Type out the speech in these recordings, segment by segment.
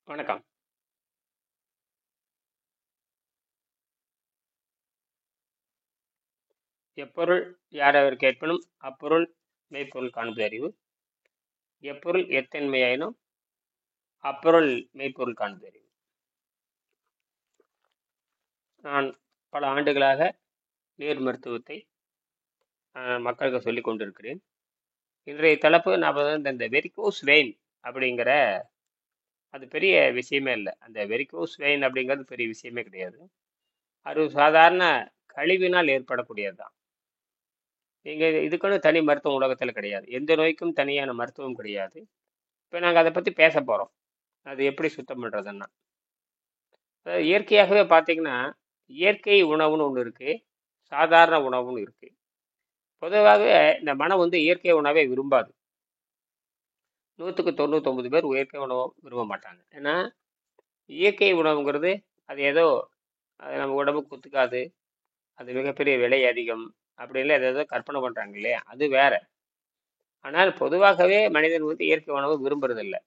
வணக்கம். எப்பொருள் யாரவர் கேட்பினும் அப்பொருள் மெய்ப்பொருள் காண்பது அறிவு. எப்பொருள் எத்தன்மையாயினும் அப்பொருள் மெய்ப்பொருள் காண்பது அறிவு. நான் பல ஆண்டுகளாக நீர் மருத்துவத்தை மக்களுக்கு சொல்லிக் கொண்டிருக்கிறேன். இன்றைய தலைப்பு நான் இந்த வெரிகோஸ் வெயின் அப்படிங்கிற அது பெரிய விஷயமே இல்லை. அந்த வெரிகோஸ் வெயின் அப்படிங்கிறது பெரிய விஷயமே கிடையாது. அது சாதாரண கழிவினால் ஏற்படக்கூடியது தான். நீங்க இதுக்குன்னு தனி மருத்துவம் உலகத்தில் கிடையாது. எந்த நோய்க்கும் தனியான மருத்துவம் கிடையாது. இப்போ நாங்கள் அதை பற்றி பேச போகிறோம். அது எப்படி சுத்தம் பண்ணுறதுன்னா, இயற்கையாகவே பார்த்தீங்கன்னா இயற்கை உணவுன்னு ஒன்று இருக்கு, சாதாரண உணவுன்னு இருக்கு. பொதுவாகவே இந்த மனம் இயற்கை உணவை விரும்பாது. 99% இயற்கை உணவு விரும்ப மாட்டாங்க. ஏன்னா இயற்கை உணவுங்கிறது அது ஏதோ அது நம்ம உடம்புக்கு ஒத்துக்காது, அது மிகப்பெரிய விலை அதிகம் அப்படின்லாம் ஏதோ கற்பனை பண்ணுறாங்க இல்லையா, அது வேற. ஆனால் பொதுவாகவே மனிதன் இயற்கை உணவு விரும்புறதில்லை.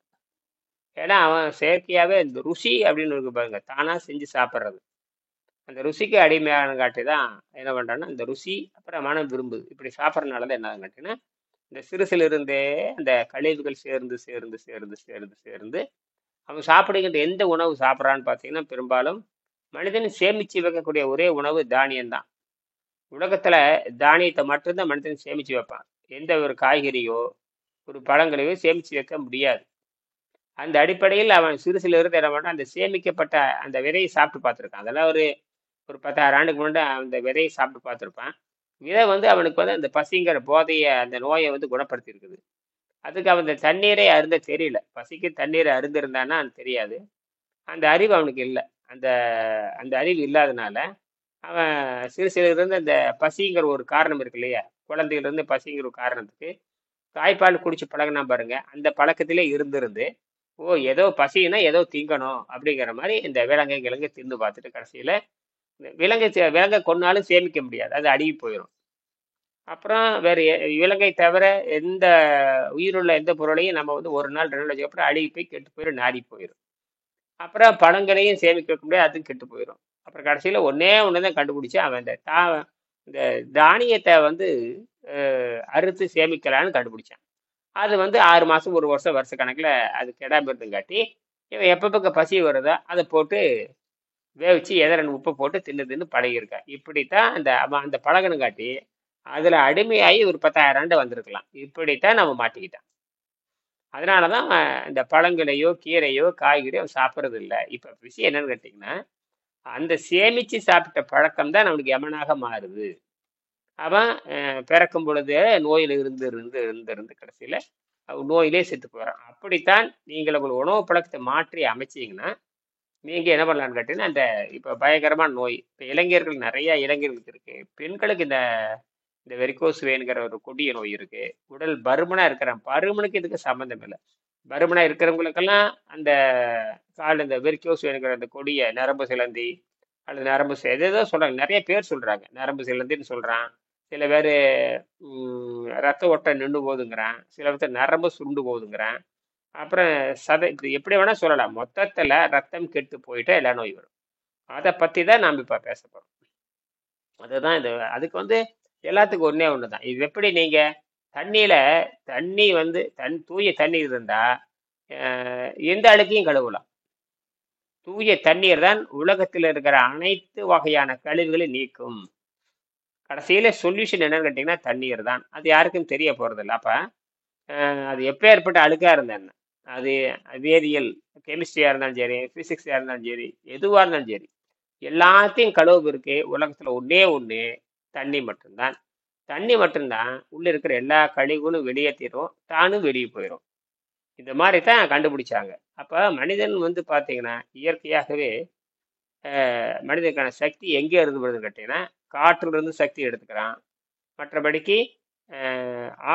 ஏன்னா அவன் செயற்கையாகவே இந்த ருசி அப்படின்னு இருக்கு பாருங்க, தானாக செஞ்சு சாப்பிட்றது, அந்த ருசிக்கு அடிமையான காட்டி தான் என்ன பண்ணுறான்னா இந்த ருசி அப்புறம் மனம் விரும்புது. இப்படி சாப்பிட்றதுனால தான் என்ன காட்டினா இந்த சிறுசிலிருந்தே அந்த கழிவுகள் சேர்ந்து சேர்ந்து சேர்ந்து சேர்ந்து சேர்ந்து அவன் சாப்பிடுகின்ற எந்த உணவு சாப்பிட்றான்னு பார்த்தீங்கன்னா பெரும்பாலும் மனிதன் சேமித்து வைக்கக்கூடிய ஒரே உணவு தானியம்தான். உலகத்தில் தானியத்தை மட்டும்தான் மனிதன் சேமித்து வைப்பான். எந்த ஒரு காய்கறியோ ஒரு பழங்களையோ சேமித்து வைக்க முடியாது. அந்த அடிப்படையில் அவன் சிறுசிலிருந்து என்ன பண்ணான், அந்த சேமிக்கப்பட்ட அந்த விதையை சாப்பிட்டு பார்த்துருக்கான். அதெல்லாம் ஒரு ஒரு 10,000 ஆண்டுக்கு முன்னாடி அந்த விதையை சாப்பிட்டு பார்த்துருப்பான். விதை அவனுக்கு அந்த பசிங்கிற போதைய அந்த நோயை குணப்படுத்தி இருக்குது. அதுக்கு அவன் இந்த தண்ணீரை அருந்த தெரியல. பசிக்கு தண்ணீரை அருந்திருந்தான்னா தெரியாது. அந்த அறிவு அவனுக்கு இல்லை. அந்த அந்த அறிவு இல்லாதனால அவன் சிறு சிறு இருந்து அந்த பசிங்கிற ஒரு காரணம் இருக்கு இல்லையா, குழந்தையிலிருந்து பசிங்கிற ஒரு காரணத்துக்கு தாய்ப்பால் குடிச்சு பழகினா பாருங்க, அந்த பழக்கத்திலே இருந்திருந்து ஓ ஏதோ பசின்னா ஏதோ திங்கணும் அப்படிங்கிற மாதிரி இந்த விலங்கை கிழங்கு தின்னு பார்த்துட்டு கடைசியில விலங்கை கொன்னாலும் சேமிக்க முடியாது, அது அழுகி போயிடும். அப்புறம் வேற விலங்கை தவிர எந்த உயிருள்ள எந்த பொருளையும் நம்ம ஒரு நாள் 2 நாள் வச்சுக்கப்புறம் அழுகி போய் கெட்டு போயிடும், நாடி போயிடும். அப்புறம் பழங்களையும் சேமிக்க வைக்க முடியாது, அதுவும் கெட்டு போயிடும். அப்புறம் கடைசியில ஒன்னே ஒண்ணுதான் கண்டுபிடிச்சு அவன் இந்த தானியத்தை அறுத்து சேமிக்கலான்னு கண்டுபிடிச்சான். அது 6 மாசம் 1 வருஷம் வருஷ கணக்குல அது கெடாம இருந்துங்காட்டி இவன் எப்பப்ப பசி வருதோ அதை போட்டு வேவிச்சு எதை 2 உப்பை போட்டு தின்னு தின்னு பழகியிருக்கான். இப்படித்தான் அவன் அந்த பழகணுங்காட்டி அதுல அடிமையாகி ஒரு 10,000 ஆண்டு வந்திருக்கலாம். இப்படித்தான் நம்ம மாட்டிக்கிட்டான். அதனாலதான் அவன் இந்த பழங்களையோ கீரையோ காய்கறியோ அவன் சாப்பிட்றது இல்லை. இப்ப விஷயம் என்னன்னு கேட்டீங்கன்னா, அந்த சேமிச்சு சாப்பிட்ட பழக்கம் தான் அவனுக்கு யமனாக மாறுது. அவன் பிறக்கும் பொழுது நோயில இருந்து இருந்து இருந்து இருந்து கடைசியில அவன் நோயிலே செத்து போறான். அப்படித்தான் நீங்கள் உங்கள் உணவு பழக்கத்தை மாற்றி அமைச்சீங்கன்னா நீங்க என்ன பண்ணலான்னு கேட்டீங்கன்னா, அந்த இப்ப பயங்கரமான நோய் இப்ப இளைஞர்கள் நிறைய இளைஞர்களுக்கு இருக்கு. பெண்களுக்கு இந்த இந்த வெரிகோஸ் வேணுங்கிற ஒரு கொடிய நோய் இருக்கு. உடல் பருமனா இருக்கிறான், பருமனுக்கு இதுக்கு சம்மந்தம் இல்லை. பருமனா இருக்கிறவங்களுக்கெல்லாம் அந்த கால் இந்த வெரிகோஸ் வேணுங்கிற அந்த கொடிய நரம்பு சிலந்தி அல்லது நரம்பு எதோ சொல்றாங்க, நிறைய பேர் சொல்றாங்க. நரம்பு சிலந்தின்னு சொல்றான், சில பேர் ரத்த ஓட்டம் நின்று போகுதுங்கிறான், சில பேர் நரம்பு சுருண்டு போகுதுங்கிறான். அப்புறம் இப்படி எப்படி வேணா சொல்லலாம். மொத்தத்துல ரத்தம் கெட்டு போயிட்டா எல்லா நோய் வரும். அதை பத்தி தான் நாம் இப்ப பேச போறோம். அதுதான் இது. அதுக்கு எல்லாத்துக்கும் ஒண்ணே ஒண்ணுதான். இது எப்படி நீங்க தண்ணியில தண்ணி தூய தண்ணீர் இருந்தா எந்த அழுக்கையும் கழுவலாம். தூய தண்ணீர் தான் உலகத்தில் இருக்கிற அனைத்து வகையான கழிவுகளை நீக்கும். கடைசியில சொல்யூஷன் என்னன்னு கேட்டீங்கன்னா தண்ணீர் தான். அது யாருக்கும் தெரிய போறதில்லை. அப்ப அது எப்ப ஏற்பட்ட அழுக்கா இருந்தா என்ன, அது வேதியியல் கெமிஸ்ட்ரியா இருந்தாலும் சரி, பிசிக்ஸா இருந்தாலும் சரி, எதுவா இருந்தாலும் சரி, எல்லாத்தையும் கழுவு இருக்கு உலகத்துல ஒண்ணே ஒண்ணு, தண்ணி மட்டும்தான். தண்ணி மட்டும்தான் உள்ள இருக்கிற எல்லா கழிவுகளும் வெளியேற்றிடும், தானும் வெளியே போயிடும். இந்த மாதிரி தான் கண்டுபிடிச்சாங்க. அப்ப மனிதன் பாத்தீங்கன்னா இயற்கையாகவே மனிதனுக்கான சக்தி எங்கே இருந்து வருதுன்னு கேட்டீங்கன்னா காற்றுல இருந்து சக்தி எடுத்துக்கிறான். மற்றபடிக்கு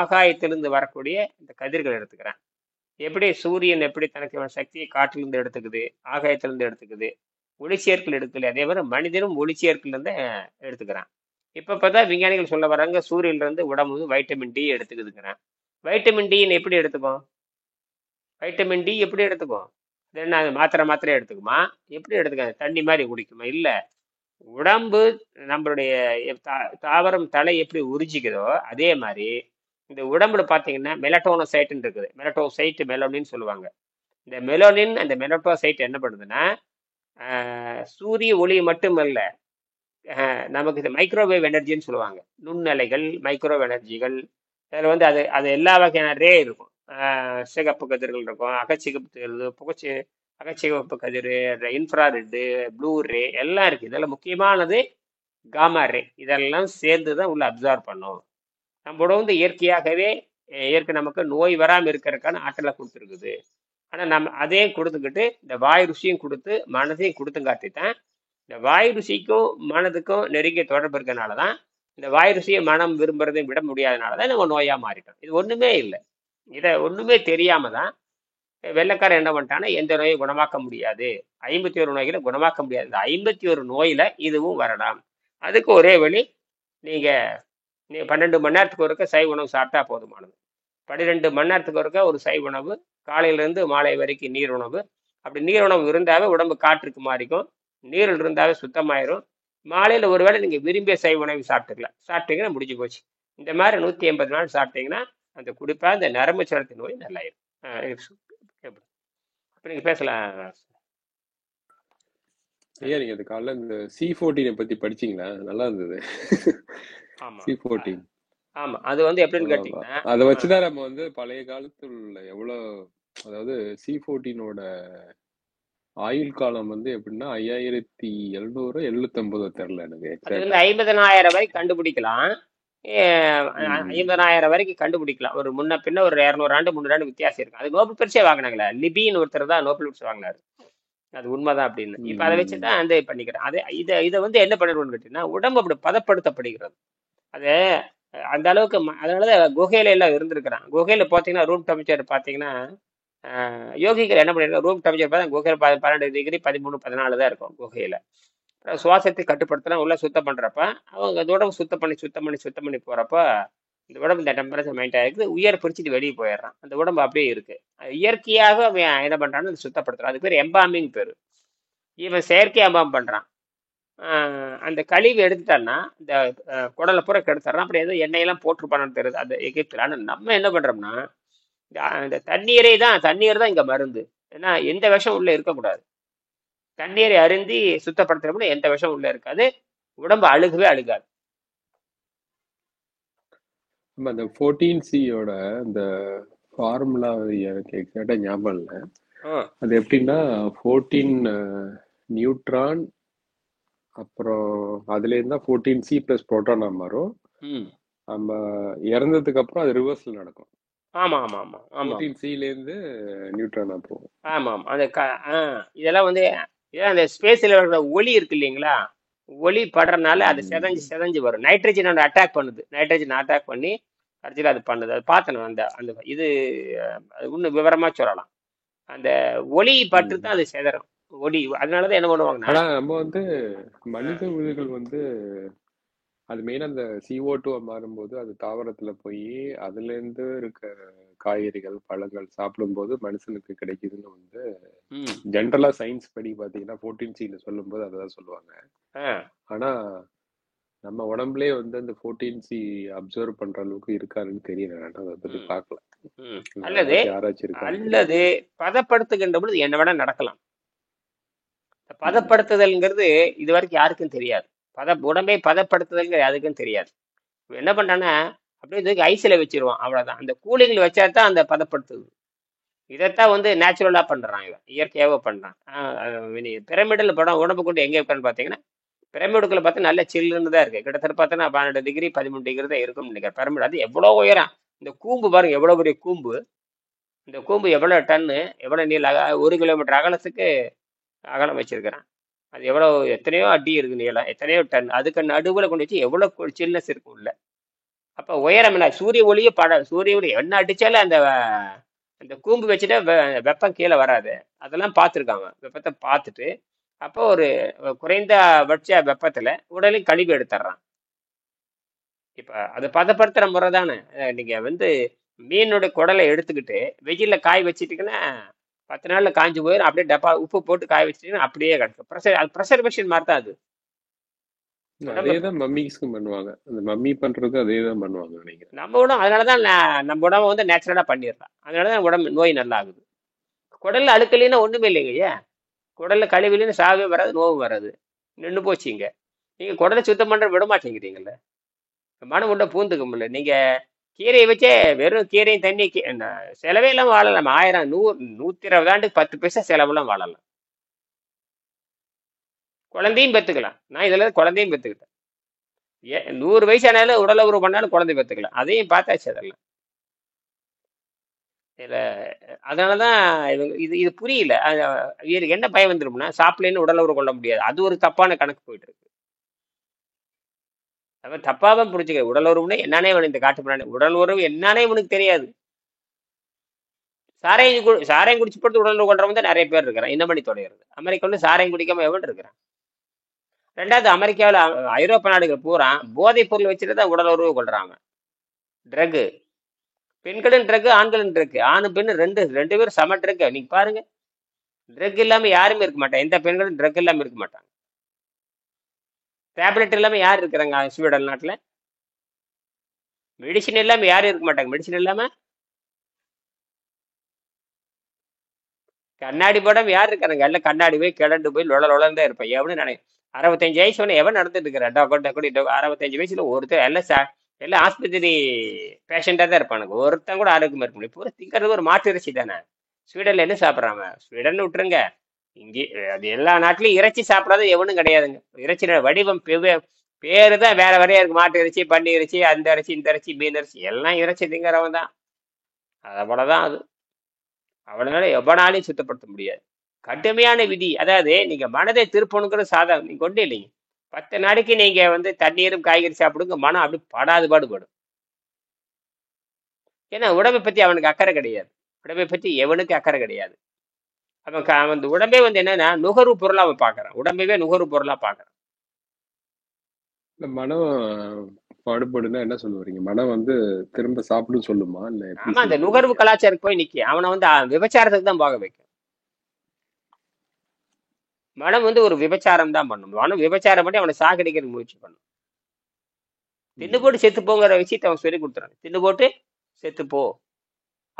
ஆகாயத்திலிருந்து வரக்கூடிய இந்த கதிர்கள் எடுத்துக்கிறான். எப்படி சூரியன் எப்படி தனக்கு சக்தியை காற்றிலிருந்து எடுத்துக்குது, ஆகாயத்திலிருந்து எடுத்துக்குது, ஒளிச்சேர்க்கல் எடுக்கல, அதே மாதிரி மனிதனும் ஒளிச்சேர்க்கல் இருந்து எடுத்துக்கிறான். இப்ப பார்த்தா விஞ்ஞானிகள் சொல்ல வர்றாங்க சூரியன்ல இருந்து உடம்பு வைட்டமின் டி எடுத்துக்குதுங்கிறான். வைட்டமின் டி எப்படி எடுத்துக்கும்? வைட்டமின் டி எப்படி எடுத்துக்கும்? அது என்ன அது மாத்திரை மாத்திரை எடுத்துக்குமா? எப்படி எடுத்துக்காது? தண்ணி மாதிரி குடிக்குமா? இல்ல. உடம்பு நம்மளுடைய தாவரம் தலை எப்படி உறிஞ்சிக்குதோ அதே மாதிரி இந்த உடம்புல பாத்தீங்கன்னா மெலட்டோனோசைட்டுன்னு இருக்குது. மெலட்டோசைட் மெலோனின்னு சொல்லுவாங்க. இந்த மெலோனின் அந்த மெலட்டோசைட் என்ன பண்ணுதுன்னா சூரிய ஒளி மட்டுமல்ல, நமக்கு இது மைக்ரோவேவ் எனர்ஜின்னு சொல்லுவாங்க. நுண்ணலைகள், மைக்ரோவேவ் எனர்ஜிகள். அதில் வந்து அது எல்லா வகையான ரே இருக்கும். சிகப்பு கதிர்கள் இருக்கும், அகச்சிகப்பு கதிர்கள், அகச்சிவப்பு கதிர், இன்ஃப்ராரெட்டு, ப்ளூ ரே எல்லாம் இருக்கு. இதெல்லாம் முக்கியமானது காமா ரே. இதெல்லாம் சேர்ந்து தான் உள்ள அப்சார்ப் பண்ணும். நம்ம உடம்பு வந்து இயற்கையாகவே இயற்கை நமக்கு நோய் வராமல் இருக்கிறதுக்கான ஆற்றலை கொடுத்துருக்குது. ஆனால் நம்ம அதையும் கொடுத்துக்கிட்டு இந்த வாய் ருசியும் கொடுத்து மனதையும் கொடுத்துங்காட்டி தான் இந்த வாய் ருசிக்கும் மனதுக்கும் நெருங்கிய தொடர்பு இருக்கிறதுனால தான் இந்த வாய் ருசியை மனம் விரும்புறதையும் விட முடியாதனால தான் நம்ம நோயா மாறிட்டோம். இது ஒண்ணுமே இல்லை. இதை ஒண்ணுமே தெரியாம தான் வெள்ளைக்காரன் என்ன பண்ணிட்டான்னா எந்த நோயை குணமாக்க முடியாது, 51 நோய்களை குணமாக்க முடியாது. இந்த 51 நோயில இதுவும் வரலாம். அதுக்கு ஒரே வழி, நீங்க 12 மணி நேரத்துக்கு ஒருக்க சைவ உணவு சாப்பிட்டா போதுமானது. 12 மணி நேரத்துக்கு ஒருக்க ஒரு சைவ உணவு, காலையிலேருந்து மாலை வரைக்கும் நீர் உணவு. அப்படி நீர் உணவு இருந்தாவே உடம்பு காற்றுக்கு மாறிக்கும், நீரில் இருந்தாவே சுத்தமாயிரும். மாலையில் ஒருவேளை நீங்கள் விரும்பிய சைவ உணவு சாப்பிட்டுக்கலாம். சாப்பிட்டீங்கன்னா முடிஞ்சு போச்சு. இந்த மாதிரி 180 நாள் சாப்பிட்டீங்கன்னா அந்த குறிப்பா இந்த நரம்பு சுரத்தி நோய் நல்லாயிரும். இப்போ நீங்கள் பேசலாம். ஐயா, நீங்க அது காலைல இந்த C14 பத்தி படிச்சீங்களா? நல்லா இருந்தது. C14. ஆமா, அது வந்து எப்படின்னு கேட்டீங்கன்னா அதை வச்சுதான் நம்ம வந்து பழைய காலத்துல எவ்வளவு, அதாவது C14ஓட ஆயுள் காலம் வந்து எப்படின்னா 5700 750 தெரியல எனக்கு. அது வந்து 50,000 வரைக்கும் கண்டுபிடிக்கலாம். 50,000 வரைக்கும் கண்டுபிடிக்கலாம். ஒரு முன்ன பின்ன ஒரு 200 ஆண்டு 300 ஆண்டு வித்தியாசம் இருக்கு. அது நோபல் பரிசே வாங்கினாங்களே, லிபின்னு ஒருத்தர் தான் நோபல் பரிசு வாங்கினாரு. அது உண்மைதான் அப்படின்னு. இப்ப அதை வச்சுதான் அந்த பண்ணிக்கிறேன். அது இதை வந்து என்ன பண்ணிடுவோம்னு கேட்டீங்கன்னா உடம்பு அப்படி பதப்படுத்தப்படுகிறது. அது அந்த அளவுக்கு அதனாலதான் குகையில எல்லாம் இருந்திருக்கிறான். குகையில பாத்தீங்கன்னா ரூம் டெம்பரேச்சர் பாத்தீங்கன்னா யோகிகள் என்ன பண்ணிருக்காங்க, ரூம் டெம்பரேச்சர் பார்த்தா குகையில 12 டிகிரி 13 14 தான் இருக்கும் குகையில. சுவாசத்தை கட்டுப்படுத்தலாம் உள்ள சுத்தம் பண்றப்ப அவங்க அந்த உடம்பு சுத்தம் பண்ணி போறப்ப இந்த உடம்பு இந்த டெம்பரேச்சர் மைண்ட் ஆயிருக்கு, உயர் பிரிச்சுட்டு வெளியே போயிடுறான். அந்த உடம்பு அப்படியே இருக்கு. இயற்கையாக அவன் என்ன பண்றான்னு சுத்தப்படுத்துறான். அது பேர் எம்பாமிங் பேரு. இவன் செயற்கை எம்பாம் பண்றான். அந்த கழிவு எடுத்துட்டான்னா இந்த குடலை பூரா கெடுத்துறான். அப்படி ஏதோ எண்ணெயெல்லாம் போட்டுருப்பானு தெரியுது அந்த எகிப்துல. ஆனால் நம்ம என்ன பண்றோம்னா இந்த தண்ணீர் தான் இங்க மருந்து. ஏன்னா எந்த விஷம் உள்ள இருக்கக்கூடாது. தண்ணீரை அருந்தி சுத்தப்படுத்துறோம்னா எந்த விஷம் உள்ள இருக்காது, உடம்பு அழுகவே அழுகாது. அந்த 14Cயோட அந்த ஃபார்முலா எனக்கு எக்ஸாக்டா ஞாபகம் இல்லை. அது எப்படின்னா 14 நியூட்ரான், அப்புறம் அதுல இருந்தா 14C பிளஸ் புரோட்டானா மாறும். நம்ம இறந்ததுக்கு அப்புறம் அது ரிவர்ஸ்ல நடக்கும். ஆமா ஆமா ஆமா ஆமா 14Cல இருந்து நியூட்ரானா போகும். ஆமா ஆமா. அந்த இதெல்லாம் வந்து அந்த ஸ்பேஸ்ல இருக்கிற ஒளி இருக்கு இல்லைங்களா, ஒளி படுறதுனால அது செதஞ்சு வரும். நைட்ரஜனோட அட்டாக் பண்ணுது, நைட்ரஜன் அட்டாக் பண்ணி கடைசியில் அது பண்ணுது. அது பார்த்தணும். அந்த அந்த இது இன்னும் விவரமா சொல்லலாம். அந்த ஒளி பட்டு தான் அது செதறும் ஒளி. அதனாலதான் என்ன பண்ணுவாங்கன்னா நம்ம வந்து மனித உயிர்கள் வந்து அது மெயினா அந்த CO2 மாறும்போது அது தாவரத்துல போய் அதுல இருந்து இருக்க காய்கறிகள் பழங்கள் சாப்பிடும்போது மனுஷனுக்கு கிடைக்குதுன்னு வந்து ஜென்ரலா சயின்ஸ் படி பாத்தீங்கன்னா 14Cல சொல்லும் போது அதான் சொல்லுவாங்க. ஆனா நம்ம உடம்புலயே வந்து அந்த 14C அப்சர்வ் பண்ற அளவுக்கு இருக்காருன்னு தெரியல. அதை பத்தி பார்க்கல. அல்லது பதப்படுத்துகின்ற பொழுது என்ன வேணா நடக்கலாம். பதப்படுத்துதல்ங்கிறது இது வரைக்கும் யாருக்கும் தெரியாது. உடம்பை பதப்படுத்துதல் யாருக்கும் தெரியாது. என்ன பண்றான்னா அப்படியே ஐஸ்ல வச்சிருவான், அவ்வளவுதான். அந்த கூலிங்ல வச்சா தான் அந்த பதப்படுத்துது. இதைத்தான் வந்து நேச்சுரலா பண்றான், இவன் இயற்கையாவே பண்றான். பிரமிடல் படம் உடம்பு கொண்டு எங்க இருக்கான்னு பாத்தீங்கன்னா பிரமிடுக்குள்ள பார்த்தா நல்ல சில்லுன்னு தான் இருக்கு. கிட்டத்தட்ட பார்த்தா 12 டிகிரி 13 டிகிரி தான் இருக்கும்னு நினைக்கிறேன் பிரமிடு. அது எவ்வளவு உயரம். இந்த கூம்பு பாருங்க எவ்வளவு பெரிய கூம்பு. இந்த கூம்பு எவ்வளவு டன்னு, எவ்வளவு நீள 1 கிலோமீட்டர் அகலத்துக்கு அகலம் வச்சிருக்கிறேன். அது எவ்வளவு எத்தனையோ அடி இருக்கு நீளம், எத்தனையோ டன். அதுக்கு நடுவுல கொண்டு வச்சு எவ்வளவு சில்னஸ் இருக்கும் உள்ள. அப்ப உயரம் என்ன, சூரிய ஒளியே சூரிய ஒளி என்ன அடிச்சாலும் அந்த அந்த கூம்பு வச்சுட்டா வெப்பம் கீழே வராது. அதெல்லாம் பார்த்துருக்காங்க. வெப்பத்தை பார்த்துட்டு அப்போ ஒரு குறைந்தபட்ச வெப்பத்துல உடலையும் கழிவு எடுத்துடுறான். இப்ப அதை பதப்படுத்துற முறை தானே. நீங்க வந்து மீனுடைய குடலை எடுத்துக்கிட்டு வெயில்ல காய் வச்சிட்டீங்கன்னா 10 நாள்ல காஞ்சு போயிடும். அப்படியே டப்பா உப்பு போட்டு காய வச்சிட்டீங்கன்னா அப்படியே கிடக்கும். அது ப்ரெசர்வேஷன் மாதிரி தான் அது. அதே உடம்பு தான் மம்மிஸ்க்கும் பண்ணுவாங்க. அந்த மம்மி பண்றது அதே தான் பண்ணுவாங்க நினைக்கிறேன். நம்ம உடம்பு அதனால தான் நம்ம உடம்பு வந்து நேச்சுரலாக பண்ணிடலாம். அதனால தான் உடம்பு நோய் நல்லா ஆகுது. குடல்ல அழுக்கலைன்னா ஒன்றுமே இல்லைங்க. ஏன் குடல்ல கழிவுலைன்னு சாவே வராது, நோவும் வராது. நின்று போச்சுங்க. நீங்கள் குடலை சுத்தம் பண்ணுற விட மாட்டேங்கிறீங்கல்ல. மனம் உண்ட பூந்துக்க முடியல. நீங்கள் கீரையை வச்சே வெறும் கீரையும் தண்ணி செலவே இல்லாமல் வாழலாம். 1000 120 ஆண்டுக்கு 10 பைசா செலவெல்லாம் வாழலாம். குழந்தையும் பெற்றுக்கலாம். நான் இதில் குழந்தையும் பெற்றுக்கிட்டேன். 100 வயசானாலும் உடல் உறவு பண்ணாலும் குழந்தை பெற்றுக்கலாம். அதையும் பார்த்தாச்சு அதெல்லாம். இதில் அதனால தான் இது இது புரியல. இவருக்கு என்ன பயம் வந்துடும்னா, சாப்பிடலன்னு உடல் உறவு கொள்ள முடியாது. அது ஒரு தப்பான கணக்கு போயிட்டு இருக்கு. அவன் தப்பாக புரிஞ்சுக்க. உடல் உறவுன்னு என்னன்னே இந்த காட்டு பிராணி உடல் உறவு என்னன்னே இவனுக்கு தெரியாது. சாராயம் குடிச்சு போட்டு உடல் உறவு கொள்றவங்க தான் நிறைய பேர் இருக்கிறான். என்ன பண்ணி தொலைகிறது? அமெரிக்காவில் சாராயம் குடிக்காம எவன் இருக்கிறான்? ரெண்டாவது, அமெரிக்காவில் ஐரோப்பா நாடுகள் பூரா போதைப் பொருள் வச்சுட்டு தான் உடல் உறவு கொள்றாங்க. ட்ரக்கு, பெண்களும் ட்ரக்கு, ஆண்களும் ட்ரக்கு. ஆணும் பெண்ணு ரெண்டு பேரும் சம ட்ரக். நீங்க பாருங்க, ட்ரக் இல்லாம யாருமே இருக்க மாட்டாங்க. எந்த பெண்களும் ட்ரக் இல்லாம இருக்க மாட்டாங்க. டேப்லெட் இல்லாம யார் இருக்கிறாங்க ஸ்வீடன் நாட்டுல? மெடிசின் இல்லாம யாரும் இருக்க மாட்டாங்க. மெடிசின் இல்லாம கண்ணாடி படம் யார் இருக்கிறாங்க? எல்லாம் கண்ணாடி போய் கிளண்டு போய் லொலதான் இருப்பேன். எவனு 65 வயசு எவன் நடந்துட்டு இருக்கிறான்? 65 வயசுல ஒருத்தர் எல்லாம் ஆஸ்பத்திரி பேஷண்டா தான் இருப்பானுங்க. ஒருத்தன் கூட ஆரோக்கியமா இருக்க முடியும். பூரா திங்கிறது ஒரு மாட்டு இறைச்சி தானே. ஸ்வீடன்ல என்ன சாப்பிட்றாங்க? ஸ்வீடன் விட்டுருங்க, இங்கே அது எல்லா நாட்டிலையும் இறைச்சி சாப்பிடாத எவனும் கிடையாதுங்க. இறைச்சியோட வடிவம் பேரு தான் வேற வேறையா இருக்கு. மாட்டு இறைச்சி, பன்னி இறைச்சி, அந்த இறைச்சி, இந்த இறைச்சி, மீன் இறைச்சி, எல்லாம் இறைச்சி திங்கிறவன் தான். அதை போலதான் அது. அவனால எவனாலையும் சுத்தப்படுத்த முடியாது. கடுமையான விதி. அதாவது நீங்க மனதை திருப்பணுங்கிற சாதம் நீங்க கொண்டு இல்லைங்க. 10 நாளைக்கு நீங்க வந்து தண்ணீரும் காய்கறி சாப்பிடுங்க, மனம் அப்படி படாது பாடுபடும். ஏன்னா உடம்பை பத்தி அவனுக்கு அக்கறை கிடையாது. உடம்பை பத்தி எவனுக்கு அக்கறை கிடையாது. அவன் அந்த உடம்பே வந்து என்னன்னா நுகர்வு பொருளா அவன் பாக்குறான். உடம்பையே நுகர்வு பொருளா பாக்குறான். இந்த மனம் பாடுபடுன்னா என்ன சொல்ல வரீங்க? மனம் வந்து திரும்ப சாப்பிடும் சொல்லுமா, இல்ல எப்படி ஆமா, அந்த சொல்ல நுகர்வு வரீங்க? கலாச்சாரம் போய் நிக்க அவனை வந்து விபச்சாரத்துக்கு தான் போக வைக்கும். மனம் வந்து ஒரு விபச்சாரம் தான் பண்ணும். மனம் விபச்சாரம் பண்ணி அவனை சாகடிக்கிறதுக்கு முயற்சி பண்ணும். தின்னு போட்டு செத்து போங்கிற விஷயத்தை அவன் சொல்லி கொடுத்துறான். தின்னு போட்டு செத்து போ,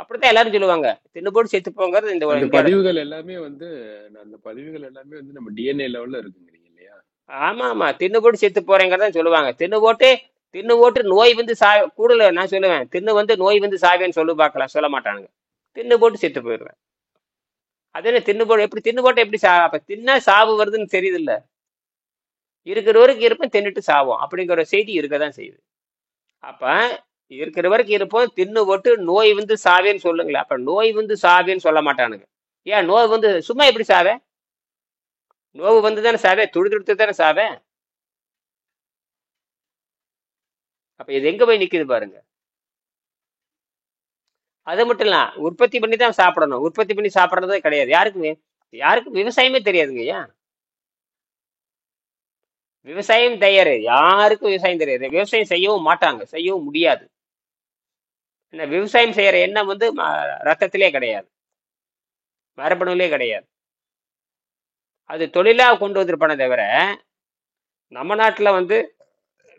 அப்படித்தான் எல்லாரும் சொல்லுவாங்க. தின்னு போட்டு செத்து போங்கிறது இந்த அந்த இந்தியாவில். பதிவுகள் எல்லாமே வந்து அந்த பதிவுகள் எல்லாமே வந்து நம்ம டிஎன்ஏ லெவல்ல இருக்குங்கிறீங்க இல்லையா? ஆமா ஆமா, தின்னு போட்டு செத்து போறேங்கிறத சொல்லுவாங்க. தின்னு போட்டு நோய் வந்து கூடல நான் சொல்லுவேன். தின்னு வந்து நோய் வந்து சாவேன்னு சொல்லி பார்க்கலாம், சொல்ல மாட்டானுங்க. தின்னு போட்டு செத்து போயிடுவேன். அது என்ன தின்னு போட்டு எப்படி? தின்னு போட்டு எப்படி அப்ப தின்னா சாவு வருதுன்னு தெரியுது இல்ல? இருக்கிறவருக்கு இருப்பேன், தின்னுட்டு சாவோம் அப்படிங்கிற ஒரு செய்தி இருக்கதான் செய்யுது. அப்ப இருக்கிற வரைக்கும் இருப்போம், தின்னு போட்டு நோய் வந்து சாவேன்னு சொல்லுங்களேன். அப்ப நோய் வந்து சாவேன்னு சொல்ல மாட்டானுங்க. ஏன் நோய் வந்து சும்மா எப்படி சாவே? நோவு வந்து தானே சாவே, துடிதுடுத்து தானே சாவே. அப்ப இது எங்க போய் நிக்குது பாருங்க. அது மட்டும் இல்ல, உற்பத்தி பண்ணி தான் சாப்பிடணும். உற்பத்தி பண்ணி சாப்பிடறதே கிடையாது. யாருக்கும் விவசாயமே தெரியாதுங்க. ஏன் விவசாயம் தயாரு? யாருக்கும் விவசாயம் தெரியாது. விவசாயம் செய்யவும் மாட்டாங்க, செய்யவும் முடியாது. என்ன விவசாயம் செய்யற எண்ணம் வந்து ரத்தத்திலே கிடையாது, மரபணுவிலே கிடையாது. அது தொழிலா கொண்டு வந்திருப்பானே தவிர, நம்ம நாட்டுல வந்து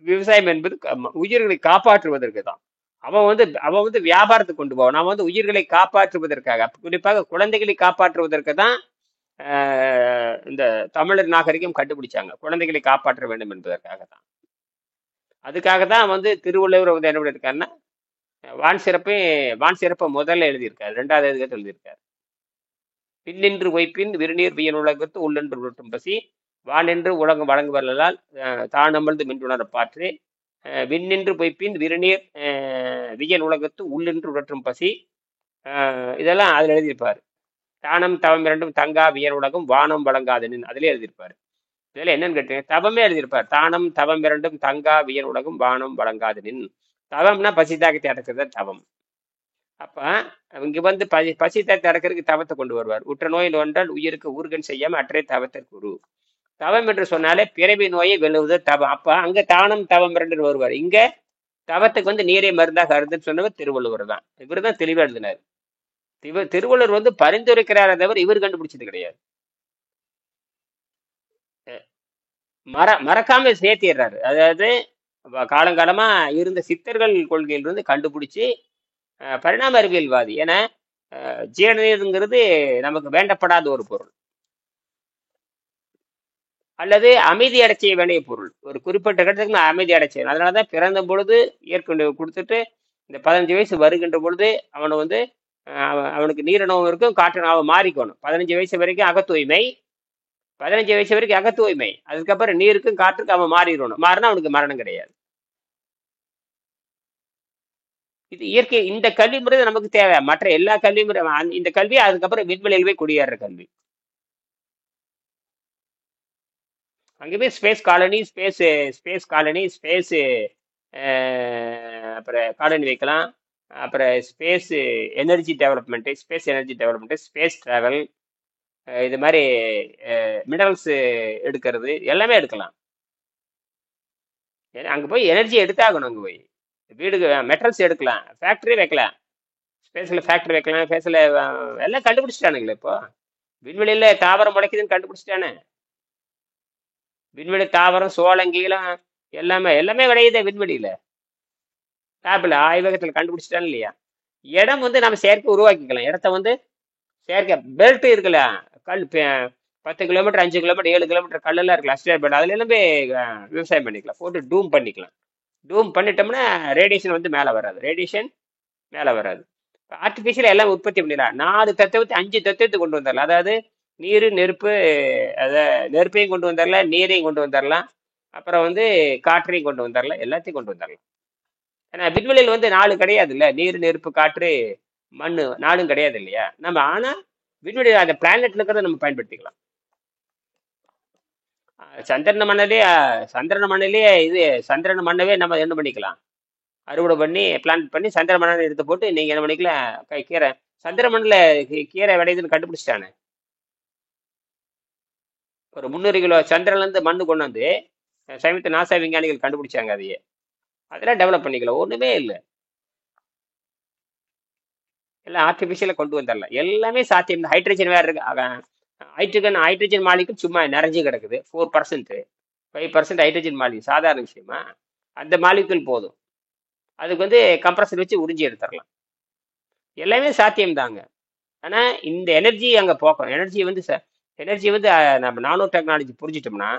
விவசாயம் என்பது உயிர்களை காப்பாற்றுவதற்கு தான். அவன் வந்து வியாபாரத்துக்கு கொண்டு போவான். நாம வந்து உயிர்களை காப்பாற்றுவதற்காக, குறிப்பாக குழந்தைகளை காப்பாற்றுவதற்கு தான் இந்த தமிழர் நாகரிகம் கண்டுபிடிச்சாங்க. குழந்தைகளை காப்பாற்ற வேண்டும் என்பதற்காக தான். அதுக்காக தான் வந்து திருவள்ளுவர் வந்து என்ன பண்ணியிருக்காருன்னா, வான் சிறப்பை முதல்ல எழுதியிருக்காரு, 2வது அதிகாரத்தில் எழுதியிருக்காரு. பின்னின்று வைப்பின் விருநீர் வியன் உலகத்து உள்ளென்று உருட்டும் பசி வானென்று உலகம் வழங்கு வரலால் தான் அமர்ந்து மின்னுணர பாற்று விண்ணின்று பொய்ப்பின் விருநீர் வியன் உலகத்து உள்ளென்று உடற்றும் பசி. இதெல்லாம் அதுல எழுதியிருப்பாரு. தானம் தவம் இரண்டும் தங்கா வியன் உலகம் வானம் வழங்காதனின் அதுலயே எழுதியிருப்பாரு. இதுல என்னன்னு கேட்டீங்க, தவமே எழுதியிருப்பார். தானம் தவம் இரண்டும் தங்கா வியன் உலகம் வானம் வழங்காதனின். தவம்னா பசி தாக்கத்தை அடக்குறது தவம். அப்ப இங்க வந்து பசி தாக்கத்தை அடக்கிறதுக்கு தவத்தை கொண்டு வருவார். உற்ற நோயில் ஒன்றால் உயிருக்கு ஊர்கன் செய்யாம அற்றே தவத்திற்கு குரு. தவம் என்று சொன்னாலே பிறவி நோயை வெல்லுவது தவம். அப்ப அங்க தானம் தவம் இரண்டு வருவார். இங்க தவத்துக்கு வந்து நீரை மருந்தாக கருதுன்னு சொன்னவர் திருவள்ளுவர் தான். இவர் தான் தெளிவா எழுதினார். திருவள்ளுவர் வந்து பரிந்துரைக்கிறாரே தவிர இவர் கண்டுபிடிச்சது கிடையாது. மறக்காம சேர்த்திடுறாரு. அதாவது காலங்காலமா இருந்த சித்தர்கள் கொள்கையிலிருந்து கண்டுபிடிச்சு பரிணாம அறிவியல்வாதி. ஏன்னா ஜீரணீருங்கிறது நமக்கு வேண்டப்படாத ஒரு பொருள், அல்லது அமைதி அடைச்சிய வேண்டிய பொருள். ஒரு குறிப்பிட்ட கட்டத்துக்கு நான் அமைதி அடைச்சேன். அதனாலதான் பிறந்த பொழுது ஏற்கனவே கொடுத்துட்டு இந்த 15 வயசு வருகின்ற பொழுது அவனை வந்து அவனுக்கு நீரிணவும் இருக்கும், காற்றினாவும் மாறிக்கணும். 15 வயசு வரைக்கும் அகத்தூய்மை, 15 வயசு வரைக்கும் அகத்தூய்மை. அதுக்கப்புறம் நீருக்கும் காற்றுக்கும் அவன் மாறிடணும். மாறினா அவனுக்கு மரணம் கிடையாது. இது இயற்கை. இந்த கல்வி முறை நமக்கு தேவை. மற்ற எல்லா கல்வி முறை இந்த கல்வி அதுக்கப்புறம் விண்வெளியில் போய் குடியேற கல்வி. அங்கே போய் ஸ்பேஸ் காலனி, ஸ்பேஸ் காலனி, அப்புறம் காலனி வைக்கலாம். அப்புறம் space energy development, space energy development, space travel, இது மாதிரி மினரல்ஸ் எடுக்கிறது எல்லாமே எடுக்கலாம். அங்கே போய் எனர்ஜி எடுத்தாகணும். அங்கே போய் வீடுக்கு மெட்டல்ஸ் எடுக்கலாம், ஃபேக்டரி வைக்கலாம், ஸ்பேஸில் ஃபேக்டரி வைக்கலாம். ஸ்பேஸில் எல்லாம் கண்டுபிடிச்சிட்டானுங்களே இப்போ. விண்வெளியில் தாவரம் முளைக்குதுன்னு கண்டுபிடிச்சிட்டானே. விண்வெளி தாவரம், சோளங்கீலம் எல்லாமே விளையுதே விண்வெளியில். லேபில் ஆய்வகத்தில் கண்டுபிடிச்சிட்டானு இல்லையா? இடம் வந்து நம்ம செயற்கை உருவாக்கிக்கலாம். இடத்த வந்து செயற்கை பெல்ட் இருக்குல்ல, கல் 10 கிலோமீட்டர், 5 கிலோமீட்டர், 7 கிலோமீட்டர் கல்லெல்லாம் இருக்குல்ல, அஸ்டேட் பெல்ட். அதுல எல்லாமே விவசாயம் பண்ணிக்கலாம். போட்டு டூம் பண்ணிக்கலாம். டூம் பண்ணிட்டோம்னா ரேடியேஷன் வந்து மேலே வராது. ஆர்டிஃபிஷியல் எல்லாம் உற்பத்தி பண்ணிடலாம். 4 தத்துவத்தை 5 தத்துவத்தை கொண்டு வந்துடலாம். அதாவது நீர், நெருப்பு, நெருப்பையும் கொண்டு வந்துடலாம், நீரையும் கொண்டு வந்துடலாம், அப்புறம் வந்து காற்றையும் கொண்டு வந்துடலாம், எல்லாத்தையும் கொண்டு வந்துடலாம். ஏன்னா விண்வெளியில் வந்து 4 கிடையாது இல்ல, நீர், நெருப்பு, காற்று, மண், 4 கிடையாது இல்லையா? நம்ம ஆனா விண்வெளி அந்த பிளானட்ல இருக்கிறத நம்ம பயன்படுத்திக்கலாம். சந்திரன் மண்ணிலேயே சந்திரன் மண்ணவே நம்ம என்ன பண்ணிக்கலாம், அறுவடை பண்ணி பிளான் பண்ணி சந்திர மண்ணை எடுத்து போட்டு நீங்க என்ன பண்ணிக்கலாம், கீரை சந்திர மண்ணில் கீரை விளையுதுன்னு கண்டுபிடிச்சிட்டானே. ஒரு 300 கிலோ சந்திரன்ல இருந்து மண்ணு கொண்டு வந்து சமீபத்தில் நாசா விஞ்ஞானிகள் கண்டுபிடிச்சாங்க. அதையே அதெல்லாம் டெவலப் பண்ணிக்கலாம். ஒண்ணுமே இல்லை, எல்லாம் ஆர்டிபிஷியலா கொண்டு வந்துடலாம். எல்லாமே சாத்தியம். ஹைட்ரஜன் வேற இருக்கு. ஹைட்ரஜன் மாலிக்கும் சும்மா நிறைஞ்சு கிடக்குது. 4%, 5% ஹைட்ரஜன் மாலிக் சாதாரண விஷயமா? அந்த மாலிக்குள் போதும். அதுக்கு வந்து கம்ப்ரஸர் வச்சு உறிஞ்சி எடுத்துடலாம். எல்லாமே சாத்தியம் தாங்க. ஆனா இந்த எனர்ஜி அங்க போக்கணும். எனர்ஜி வந்து நம்ம நானோ டெக்னாலஜி புரிஞ்சிட்டோம்னா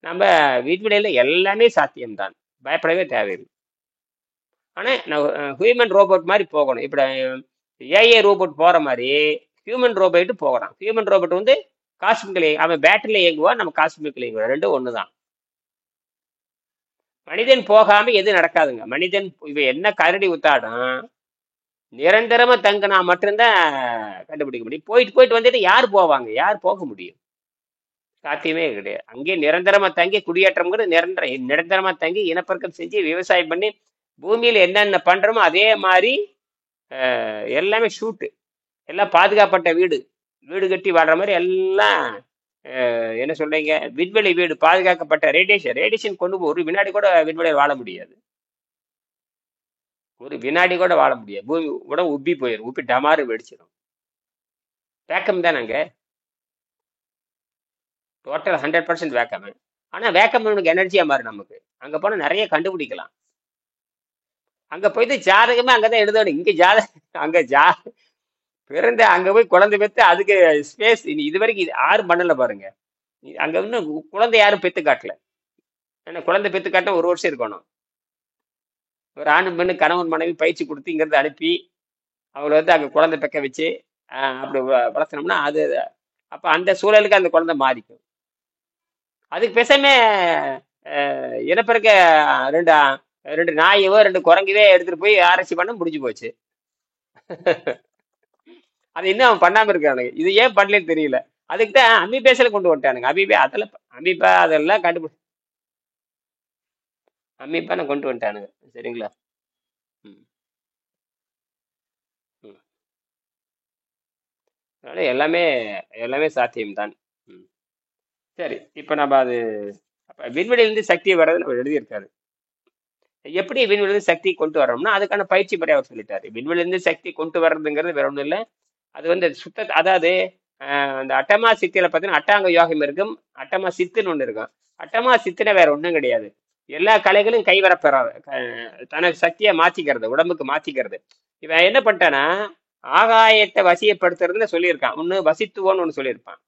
நம்ம விண்வெளியில எல்லாமே சாத்தியம்தான், பயப்படவே தேவையில்லை. ஆனா ஹியூமன் ரோபோட் மாதிரி போகணும். இப்ப ஏஐ ரோபோட் போற மாதிரி ஹியூமன் ரோபோட் போகிறான். ஹியூமன் ரோபோட் வந்து காஸ்மிக்கல், அவன் பேட்டரியில இயங்குவான், நம்ம காஸ்மிக்கல் இயங்குவோம். ரெண்டும் ஒண்ணுதான். மனிதன் போகாம எது நடக்காதுங்க. மனிதன் இவன் என்ன கரடி உத்தாடும், நிரந்தரமா தங்கினா மட்டும்தான் கண்டுபிடிக்க முடியும். போயிட்டு வந்துட்டு யார் போவாங்க? யார் போக முடியும்? சாத்தியமே கிடையாது. அங்கே நிரந்தரமா தங்கி குடியேற்றம்ங்கிறது நிரந்தரமா தங்கி இனப்பெருக்கம் செஞ்சு விவசாயம் பண்ணி பூமியில என்னென்ன பண்றோமோ அதே மாதிரி எல்லாமே ஷூட்டு, எல்லாம் பாதுகாப்பட்ட வீடு கட்டி வாடுற மாதிரி எல்லாம். என்ன சொல்றீங்க, விண்வெளி வீடு, பாதுகாக்கப்பட்ட ரேடியேஷன் கொண்டு ஒரு வினாடி கூட விண்வெளியில் வாழ முடியாது. ஒரு வினாடி கூட வாழ முடியாது. பூமி உடம்பு உப்பி போயிடும், உப்பி டமாறு வெடிச்சிடும். வேக்கம் தான் அங்க டோட்டல் 100% வேக்கம். ஆனா வேக்கம் நமக்கு எனர்ஜியா மாறும். நமக்கு அங்க போனா நிறைய கண்டுபிடிக்கலாம். அங்க போயிட்டு ஜாதகமே அங்கதான் எழுதணும். அங்க பிறந்த அங்க போய் குழந்தை பெற்று அதுக்கு ஸ்பேஸ் இது வரைக்கும் யாரும் பண்ணல பாருங்க. அங்க இன்னும் குழந்தை யாரும் பெத்து காட்டல. ஏன்னா குழந்தை பெத்து காட்ட 1 வருஷம் இருக்கணும். ஒரு ஆண் பெண்ணு கணவன் மனைவி பயிற்சி கொடுத்து இங்கிருந்து அனுப்பி அவங்கள வந்து அங்க குழந்தை பெக்க வச்சு அப்படி வளர்த்தனோம்னா அது அப்ப அந்த சூழலுக்கு அந்த குழந்தை மாறிக்கும். அதுக்கு பேசாம இனப்பெருக்க ரெண்டு நாயவோ 2 குரங்கவே எடுத்துட்டு போய் ஆராய்ச்சி பண்ண முடிஞ்சு போச்சு. அது இன்னும் அவன் பண்ணாம இருக்கானுங்க. இது ஏன் பண்ணலன்னு தெரியல. அதுக்கு தான் அமீபேஸ்ல கொண்டு வந்துட்டானுங்க. அமீபா அதெல்லாம் அமீபான கொண்டு வந்துட்டானுங்க. சரிங்களா? அதனால எல்லாமே சாத்தியம்தான். சரி, இப்ப நம்ம அது விண்வெளியிலிருந்து சக்தி வர்றது நம்ம எழுதியிருக்காரு. எப்படி விண்வெளியிலிருந்து சக்தி கொண்டு வரோம்னா அதுக்கான பயிற்சி முறை அவர் சொல்லிட்டாரு. விண்வெளியிலிருந்து சக்தி கொண்டு வர்றதுங்கிறது வேற ஒன்றும் இல்லை. அது வந்து சுத்த, அதாவது அந்த அட்டமா சித்தியில பார்த்தீங்கன்னா அட்டாங்க யோகம் இருக்கும், அட்டமா சித்துன்னு ஒண்ணு இருக்கும். அட்டமா சித்துனா வேற ஒண்ணும் கிடையாது. எல்லா கலைகளும் கைவரப்பெறாது, தனக்கு சக்தியை மாத்திக்கிறது, உடம்புக்கு மாத்திக்கிறது. இவன் என்ன பண்ணிட்டானா, ஆகாயத்தை வசியப்படுத்துறதுன்னு சொல்லியிருக்கான். ஒண்ணு வசித்துவோன்னு ஒண்ணு சொல்லியிருப்பான்.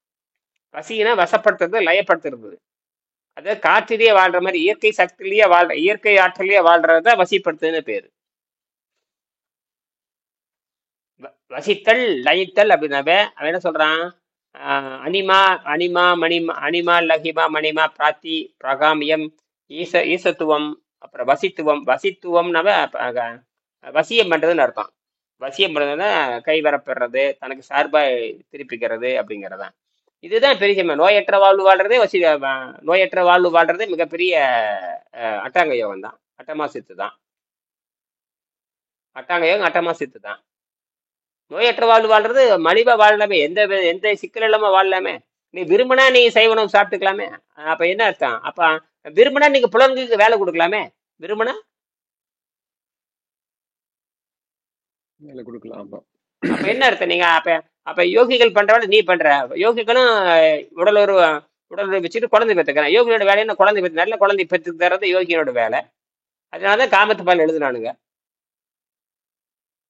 வசினா வசப்படுத்துறது, லயப்படுத்துறது. அதாவது காற்றிலேயே வாழ்ற மாதிரி இயற்கை சக்தியிலேயே வாழ்ற, இயற்கை ஆற்றலையே வாழ்றதுதான் வசிப்படுத்துன்னு பேரு. வசித்தல் லயித்தல் அப்படின்னாவே அவன் என்ன சொல்றான், அனிமா அனிமா மணிமா அனிமா லகிமா மணிமா பிராத்தி பிரகாமியம் ஈசத்துவம், அப்புறம் வசித்துவம். வசித்துவம்னாவே வசியம் பண்றதுன்னு அர்த்தம். வசியம் பண்றதுன்னா கைவரப்பெறது, தனக்கு சார்பா திருப்பிக்கிறது அப்படிங்கறதான். இதுதான் பெரிய நோயற்ற வாழ்வு வாழ்றதே நோயற்ற வாழ்வு வாழ்றதே மிகப்பெரிய அட்டாங்க யோகம் தான், அட்டமா சித்து தான். அட்டாங்க யோகம் அட்டமா சித்து தான். நோயற்ற வாழ்வு வாழ்றது மலிவா வாழலாமே, எந்த சிக்கல் இல்லாம வாழலாமே. நீ விரும்பினா நீ சைவனம் சாப்பிட்டுக்கலாமே. அப்ப என்ன அர்த்தம்? அப்ப விரும்பினா நீங்க புலன்களுக்கு வேலை கொடுக்கலாமே. விரும்பினா வேலை கொடுக்கலாம். ஆமா. அப்ப என்ன அர்த்தம்? நீங்க அப்ப அப்ப யோகிகள் பண்றவன நீ பண்ற. யோகிகளும் உடல் ஒரு உடல் வச்சுட்டு குழந்தை பெற்றுக்கிறேன். யோகியோட வேலை என்ன? குழந்தை பெற்று நல்ல குழந்தை பெற்று தர்றது யோகியோட வேலை. அதனாலதான் காமத்து பால் எழுதுனானுங்க.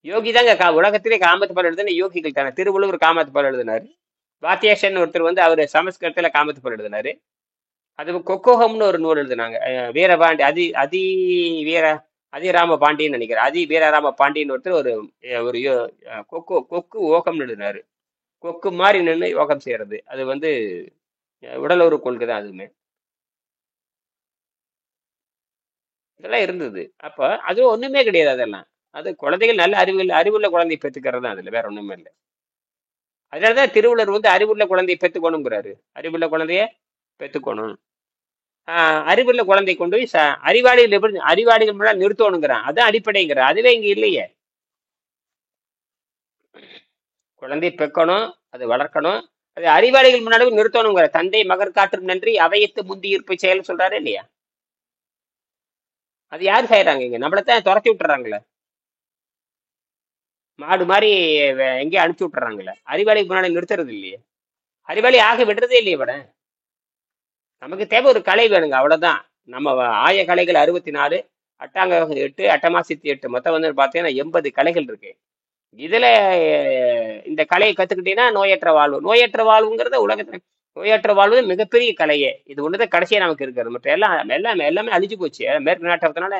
யோகி தாங்க உலகத்திலே காமத்து பால் எழுதுன யோகிகள் தானே. திருவள்ளுவர் காமத்து பால் எழுதினாரு. வாத்தியாசன் ஒருத்தர் வந்து அவரு சமஸ்கிருதத்துல காமத்து பால் எழுதினாரு. அது கொக்கோகம்னு ஒரு நூல் எழுதினாங்க. வீரபாண்டி அதி வீர அதிராம பாண்டியன்னு நினைக்கிறேன். வீரராம பாண்டியன் ஒருத்தர் ஒரு ஒரு கொக்கு ஓகம்னு எழுதினாரு. கொக்கு மாதிரி நின்று யோகம் செய்யறது, அது வந்து உடலுறவு கொள்கை தான் அதுவுமே. இதெல்லாம் இருந்தது அப்ப. அது ஒண்ணுமே கிடையாது அதெல்லாம். அது குழந்தைகள் நல்ல அறிவுள்ள குழந்தை பெற்றுக்கிறது தான், அதுல வேற ஒண்ணுமே இல்லை. அதனாலதான் திருவள்ளுவர் வந்து அறிவுள்ள குழந்தையை பெற்றுக்கணுங்கிறாரு. அறிவுள்ள குழந்தைய பெற்றுக்கணும். அறிவுள்ள குழந்தை கொண்டு போய் அறிவாளிகள் எப்படி அறிவாளிகள் முன்னாடி நிறுத்தணுங்கிறான். அதான் அடிப்படைங்கிற. அதுவே இங்க இல்லையே. குழந்தை பெக்கணும், அது வளர்க்கணும், அது அறிவாளிகள் முன்னாடி நிறுத்தணுங்கிற. தந்தை மகர் காற்றும் நன்றி அவையத்து முந்தி ஈர்ப்பு செயல் சொல்றாரு இல்லையா? அது யாரு செய்யறாங்க? இங்க நம்மளத்தான் துரத்தி விட்டுறாங்களே, மாடு மாதிரி எங்கேயும் அனுப்பிச்சு விட்டுறாங்களே. அறிவாளிக்கு முன்னாடி நிறுத்துறது இல்லையே, அறிவாளி ஆக விடுறதே இல்லையே. விட நமக்கு தேவை ஒரு கலை வேணுங்க, அவ்வளவுதான். நம்ம ஆய கலைகள் 64, அட்டாங்க 8, அட்டமா சித்தி 8, மொத்தம் வந்து பாத்தீங்கன்னா 80 கலைகள் இருக்கு. இதுல இந்த கலையை கத்துக்கிட்டீங்கன்னா நோயற்ற வாழ்வு. நோயற்ற வாழ்வுங்கிறத உலகத்துல நோயற்ற வாழ்வு மிகப்பெரிய கலையே. இது ஒண்ணுதான் கடைசியா நமக்கு இருக்கிறது. மற்ற எல்லாமே அழிஞ்சு போச்சு. மேற்கு நாட்டத்தினால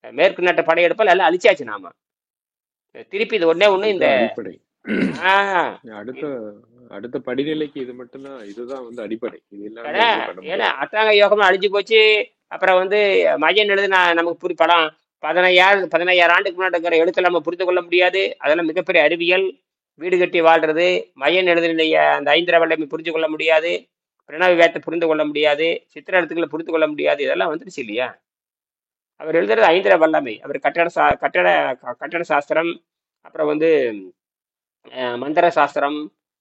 மேற்கு நாட்டு படையெடுப்பால் எல்லாம் அழிச்சாச்சு நாம. திருப்பி இது ஒண்ணே ஒண்ணு இந்த அடிப்படை. ஆஹ் அடுத்த அடுத்த படிநிலைக்கு இது மட்டும்தான், இதுதான் வந்து அடிப்படை. இது இல்லாம ஏன்னா அட்டாங்க யோகம் அழிஞ்சு போச்சு. அப்புறம் வந்து மையன் எழுது நமக்கு படம் 15,000 ஆண்டுக்கு முன்னாடி இருக்கிற எழுத்துல நம்ம புரிந்து கொள்ள முடியாது. அதெல்லாம் மிகப்பெரிய அறிவியல். வீடு கட்டி வாழ்றது. மையன் எழுதுனுடைய அந்த 5 வல்லமை புரிஞ்சு கொள்ள முடியாது. பிரணவ வேத்தை புரிந்து கொள்ள முடியாது. சித்திர எழுத்துக்களை புரிந்து கொள்ள முடியாது. இதெல்லாம் வந்துருச்சு இல்லையா? அவர் எழுதுறது 5 வல்லமை. அவர் கட்டட சாஸ்திரம், அப்புறம் வந்து மந்திர சாஸ்திரம்,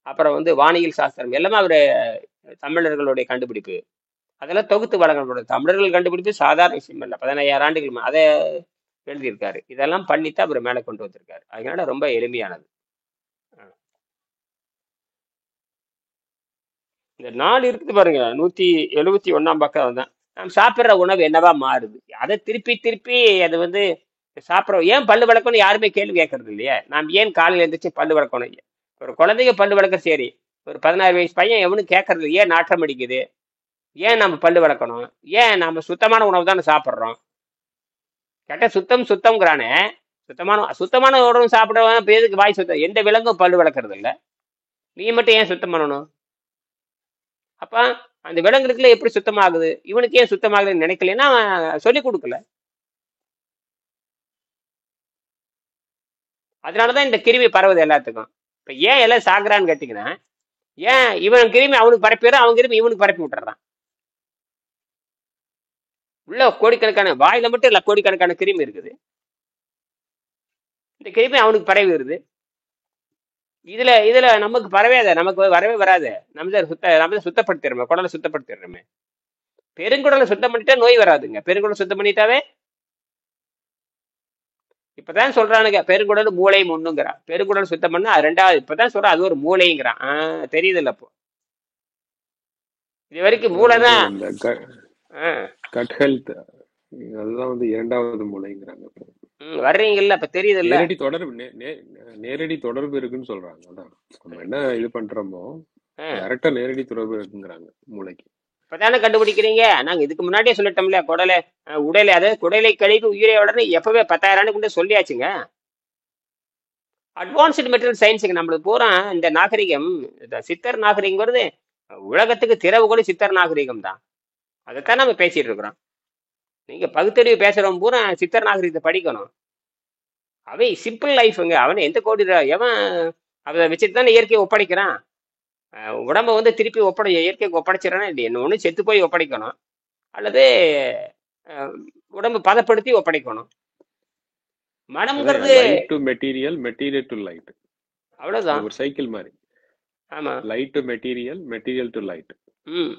அப்புறம் வந்து வானியல் சாஸ்திரம், எல்லாமே அவரு தமிழர்களுடைய கண்டுபிடிப்பு. அதெல்லாம் தொகுத்து வழங்கப்படும். தமிழர்கள் கண்டுபிடிப்பு சாதாரண விஷயம் இல்லை. 15,000 ஆண்டுகள் அதை எழுதியிருக்காரு. இதெல்லாம் பண்ணித்தான் அவர் மேலே கொண்டு வந்திருக்காரு. அதனால ரொம்ப எளிமையானது. இந்த 4 இருக்குது பாருங்க, 171ஆம் பக்கம் தான். நாம் சாப்பிட்ற உணவு என்னவா மாறுது, அதை திருப்பி திருப்பி அது வந்து சாப்பிட்றோம். ஏன் பல்லு வளர்க்கணும் யாருமே கேள்வி கேட்கறது இல்லையா? நாம் ஏன் காலையில் எழுந்திரிச்சு பல்லு வளர்க்கணும்? ஒரு குழந்தைங்க பல்லு வளர்க்க சரி, ஒரு 16 வயசு பையன் எவனும் கேட்கறது ஏன் நாற்றம் அடிக்குது, ஏன் நம்ம பல்லு வளர்க்கணும், ஏன் நம்ம சுத்தமான உணவு தானே சாப்பிட்றோம்? கேட்ட சுத்தம்ங்கிறானே. சுத்தமான உணவு சாப்பிடுறவன் பேருக்கு வாய் சுத்தம். எந்த விலங்கும் பல்லு வளர்க்கறது இல்லை, நீ மட்டும் ஏன் சுத்தம் பண்ணணும்? அப்ப அந்த விலங்குகளுக்குள்ள எப்படி சுத்தமாகுது, இவனுக்கு ஏன் சுத்தமாகுதுன்னு நினைக்கலன்னா சொல்லிக் கொடுக்கல. அதனாலதான் இந்த கிருமி பரவுது எல்லாத்துக்கும். இப்ப ஏன் எல்லாம் சாகுறான்னு கேட்டீங்கன்னா, ஏன் இவன் கிருமி அவனுக்கு பரப்பிடுறான், அவன் கிருமி இவனுக்கு பரப்பி விட்டுறான். உள்ள கோடிக்கணக்கான, வாயில மட்டும் இல்ல கோடிக்கணக்கான கிருமி இருக்குது. இந்த கிருமி அவனுக்கு பரவி வருது. இதுல நமக்கு பரவாத, நமக்கு வரவே வராது. நம்ம சுத்தப்படுத்திடுறோமே, குடலை சுத்தப்படுத்திடுறோமே. பெருங்குடலை சுத்தம் பண்ணிட்டா நோய் வராதுங்க. பெருங்குடலை சுத்தம் பண்ணிட்டாவே இப்பதான் சொல்றானுங்க பெருங்குடல் மூளை ஒண்ணுங்கிறான். பெருங்குடல் சுத்தம் பண்ணா அது ரெண்டாவது. இப்பதான் சொல்றான் அது ஒரு மூளைங்கிறான். தெரியுது இல்ல இப்போ. இது வரைக்கும் இப்பதான் மூளை வந்து தான். அந்த ஆஹ் கட் ஹெல்த் அதுதான் வந்து இரண்டாவது மூளைங்கிறாங்க. வர்றீங்கல்ல இப்ப தெரியுது இல்ல. நேரடி தொடர்பு நேரடி தொடர்பு இருக்குன்னு சொல்றாங்க. அதான் நம்ம என்ன இது பண்றோமோ டைரக்டா நேரடி தொடர்பு இருக்குங்கிறாங்க மூளைக்கு. இப்பதானே கண்டுபிடிக்கிறீங்க. நாங்க இதுக்கு முன்னாடியே சொல்லிட்டோம்ல. குடலை உடலை, அதாவது குடலை கழிவு உயிரை உடனே எப்பவே 10,000 ஆண்டுக்கு முன்னே சொல்லியாச்சுங்க. அட்வான்ஸ்டு மெட்டீரியல் சயின்ஸுக்கு நம்மளுக்கு பூரா இந்த நாகரிகம், இந்த சித்தர் நாகரிகம் வருது. உலகத்துக்கு திறவுகோல் சித்தர் நாகரிகம் தான். அதைத்தான் நம்ம பேசிட்டு இருக்கிறோம். நீங்க பகுத்தறிவு பேசுறவன் பூரா சித்தர் நாகரிகத்தை படிக்கணும். அவன் சிம்பிள் லைஃபுங்க. அவன் எந்த கோடி எவன் அதை வச்சுட்டு தானே இயற்கையை ஒப்படைக்கிறான். உடம்ப வந்து திருப்பி இயற்கைக்கு ஒப்படைச்சிடறானா இல்லையா? என்ன ஒன்று செத்து போய் ஒப்படைக்கணும், அல்லது அஹ், உடம்பு பதப்படுத்தி ஒப்படைக்கணும். மனம்ங்கிறது light to material, material to light. அவ்வளவுதான். ஒரு சைக்கிள் மாதிரி. ஆமா, light to material, material to light. ம்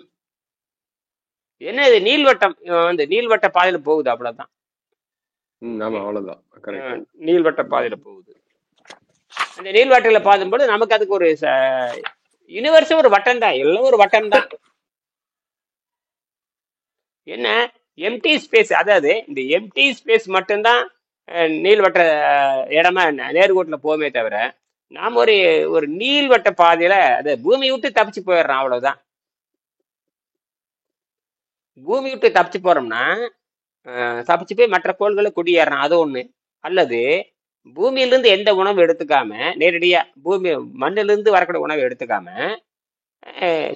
என்ன இது நீள்வட்டம், வந்து நீள்வட்ட பாதையில போகுது, அவ்வளவுதான். ஆமா, அவ்வளவுதான். கரெக்ட். நீள்வட்ட பாதையில போகுது. அந்த நீள்வட்டில பாதும்போது நமக்கு அதுக்கு ஒரு யூனிவர்ஸும் ஒரு வட்டம் தான், எல்லாம் ஒரு வட்டம் தான். என்ன எம்டி ஸ்பேஸ், அதாவது இந்த எம்டி ஸ்பேஸ் மட்டும்தான் நீள்வட்ட இடமா நேர்கோட்டில் போமே தவிர, நாம் ஒரு ஒரு நீள்வட்ட பாதையில அதை பூமி விட்டு தப்பிச்சு போயிடுறோம், அவ்வளவுதான். பூமி விட்டு தப்பிச்சு போறோம்னா தப்பிச்சு போய் மற்ற கோள்களை குடியேறான், அது ஒண்ணு. அல்லது பூமியிலிருந்து எந்த உணவு எடுத்துக்காம நேரடியா பூமி மண்ணிலிருந்து வரக்கூடிய உணவை எடுத்துக்காம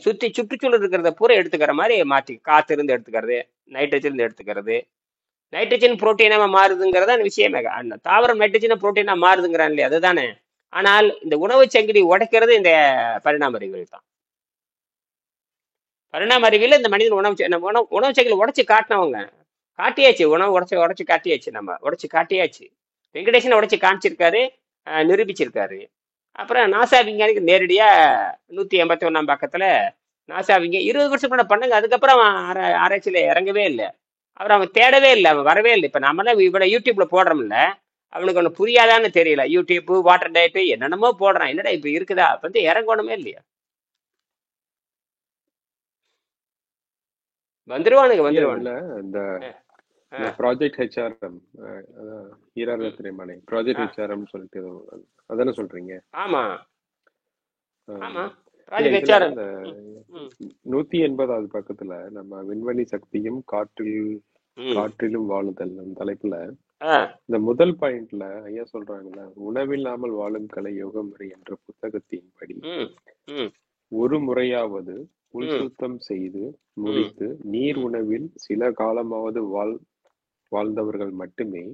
சுற்றுச்சூழல் இருக்கிறத பூரா எடுத்துக்கிற மாதிரி மாற்றி, காத்து இருந்து எடுத்துக்கிறது, நைட்ரஜன் இருந்து எடுத்துக்கிறது. நைட்ரஜன் புரோட்டீனாக மாறுதுங்கிறதா விஷயமே. தாவரம் நைட்ரஜன் புரோட்டீனா மாறுதுங்கிறான் இல்லையா, அதுதானே. ஆனால் இந்த உணவு சங்கிலி உடைக்கிறது இந்த பரிணாம அறிவியல் தான். பரிணாம அறிவியல் இந்த மனிதன் உணவு சங்கிலி உடைச்சு காட்டினவங்க. காட்டியாச்சு, உணவு உடைச்சு காட்டியாச்சு, நம்ம உடைச்சு காட்டியாச்சு. வெங்கடேசன் உடைச்சு காமிச்சிருக்காரு, நிரூபிச்சிருக்காரு. அப்புறம் நாசா விஞ்ஞானிக்கு நேரடியா 181 பக்கத்துல நாசா விஞ்ஞானி 20 வருஷம் கூட பண்ணாங்க. அதுக்கப்புறம் ஆராய்ச்சியில இறங்கவே இல்லை. அவன் தேடவே இல்லை, அவன் வரவே இல்லை. இப்ப நம்ம தான் இவ்வளவு யூடியூப்ல போடுறோம்ல, அவனுக்கு ஒண்ணு புரியாதான்னு தெரியல. யூடியூப், வாட்டர் டயட் என்னென்னமோ போடுறான். என்னடா இப்ப இருக்குதா, வந்து இறங்கணுமே இல்லையா? வந்துருவானுங்க. இந்த ப்ராஜெக்ட் ஹெச்ஆர்எம், ஈரத்திரைமனை ப்ராஜெக்ட் ஹெச்ஆர்எம் சொல்லிட்டு அதானே சொல்றீங்க? ஆமா ஆமா, ப்ராஜெக்ட் ஹெச்ஆர்எம். 180வது பக்கத்துல நம்ம விண்வெளி சக்தியும் காற்றிலும் வாழுதல் தலைப்புல இந்த முதல் பாயிண்ட்ல ஐயா சொல்றாங்கல்ல, உணவில்லாமல் வாழும் கலை யோக முறை என்ற புத்தகத்தின்படி ஒரு முறையாவது உள் சுத்தம் செய்து முடித்து நீர் உணவில் சில காலமாவது வாழ்ந்தவர்கள் மட்டுமே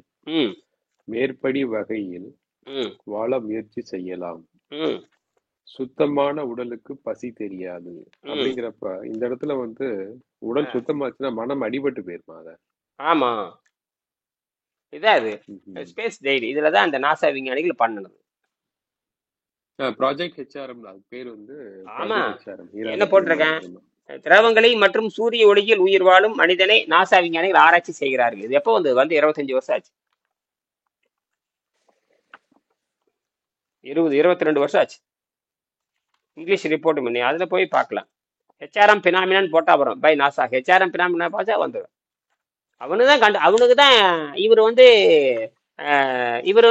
மேற்படி வகையில் வாழ முயற்சி செய்யலாம். சுத்தமான உடலுக்கு பசி தெரியாது அப்படிங்கிறப்ப இந்த இடத்துல வந்து உடல் சுத்தமாச்சுன்னா மனம் அடிபட்டு போயிருமா? அத ஆமா, இதான் அது ஸ்பேஸ் டைரி. இதுலதான் அந்த நாசா விஞ்ஞானிகள் பண்ணது ப்ராஜெக்ட் ஹெச்ஆர்எம். அது பேர் வந்து ஆமா. என்ன போட்டிருக்கேன்? திரவங்களை மற்றும் சூரிய ஒளியில் உயிர் வாழும் மனிதனை நாசா விஞ்ஞானிகள் ஆராய்ச்சி செய்கிறார்கள். இது எப்போ வந்து 25 வருஷம் ஆச்சு, 22 வருஷம் ஆச்சு. இங்கிலீஷ் ரிப்போர்ட் பண்ணி அதுல போய் பார்க்கலாம். ஹெச்ஆர்எம் பினாமினான்னு போட்டா வரும், பை நாசா. ஹெச்ஆர்எம் பினாமினா பார்த்தா வந்துடும். அவனுக்கு தான் இவர்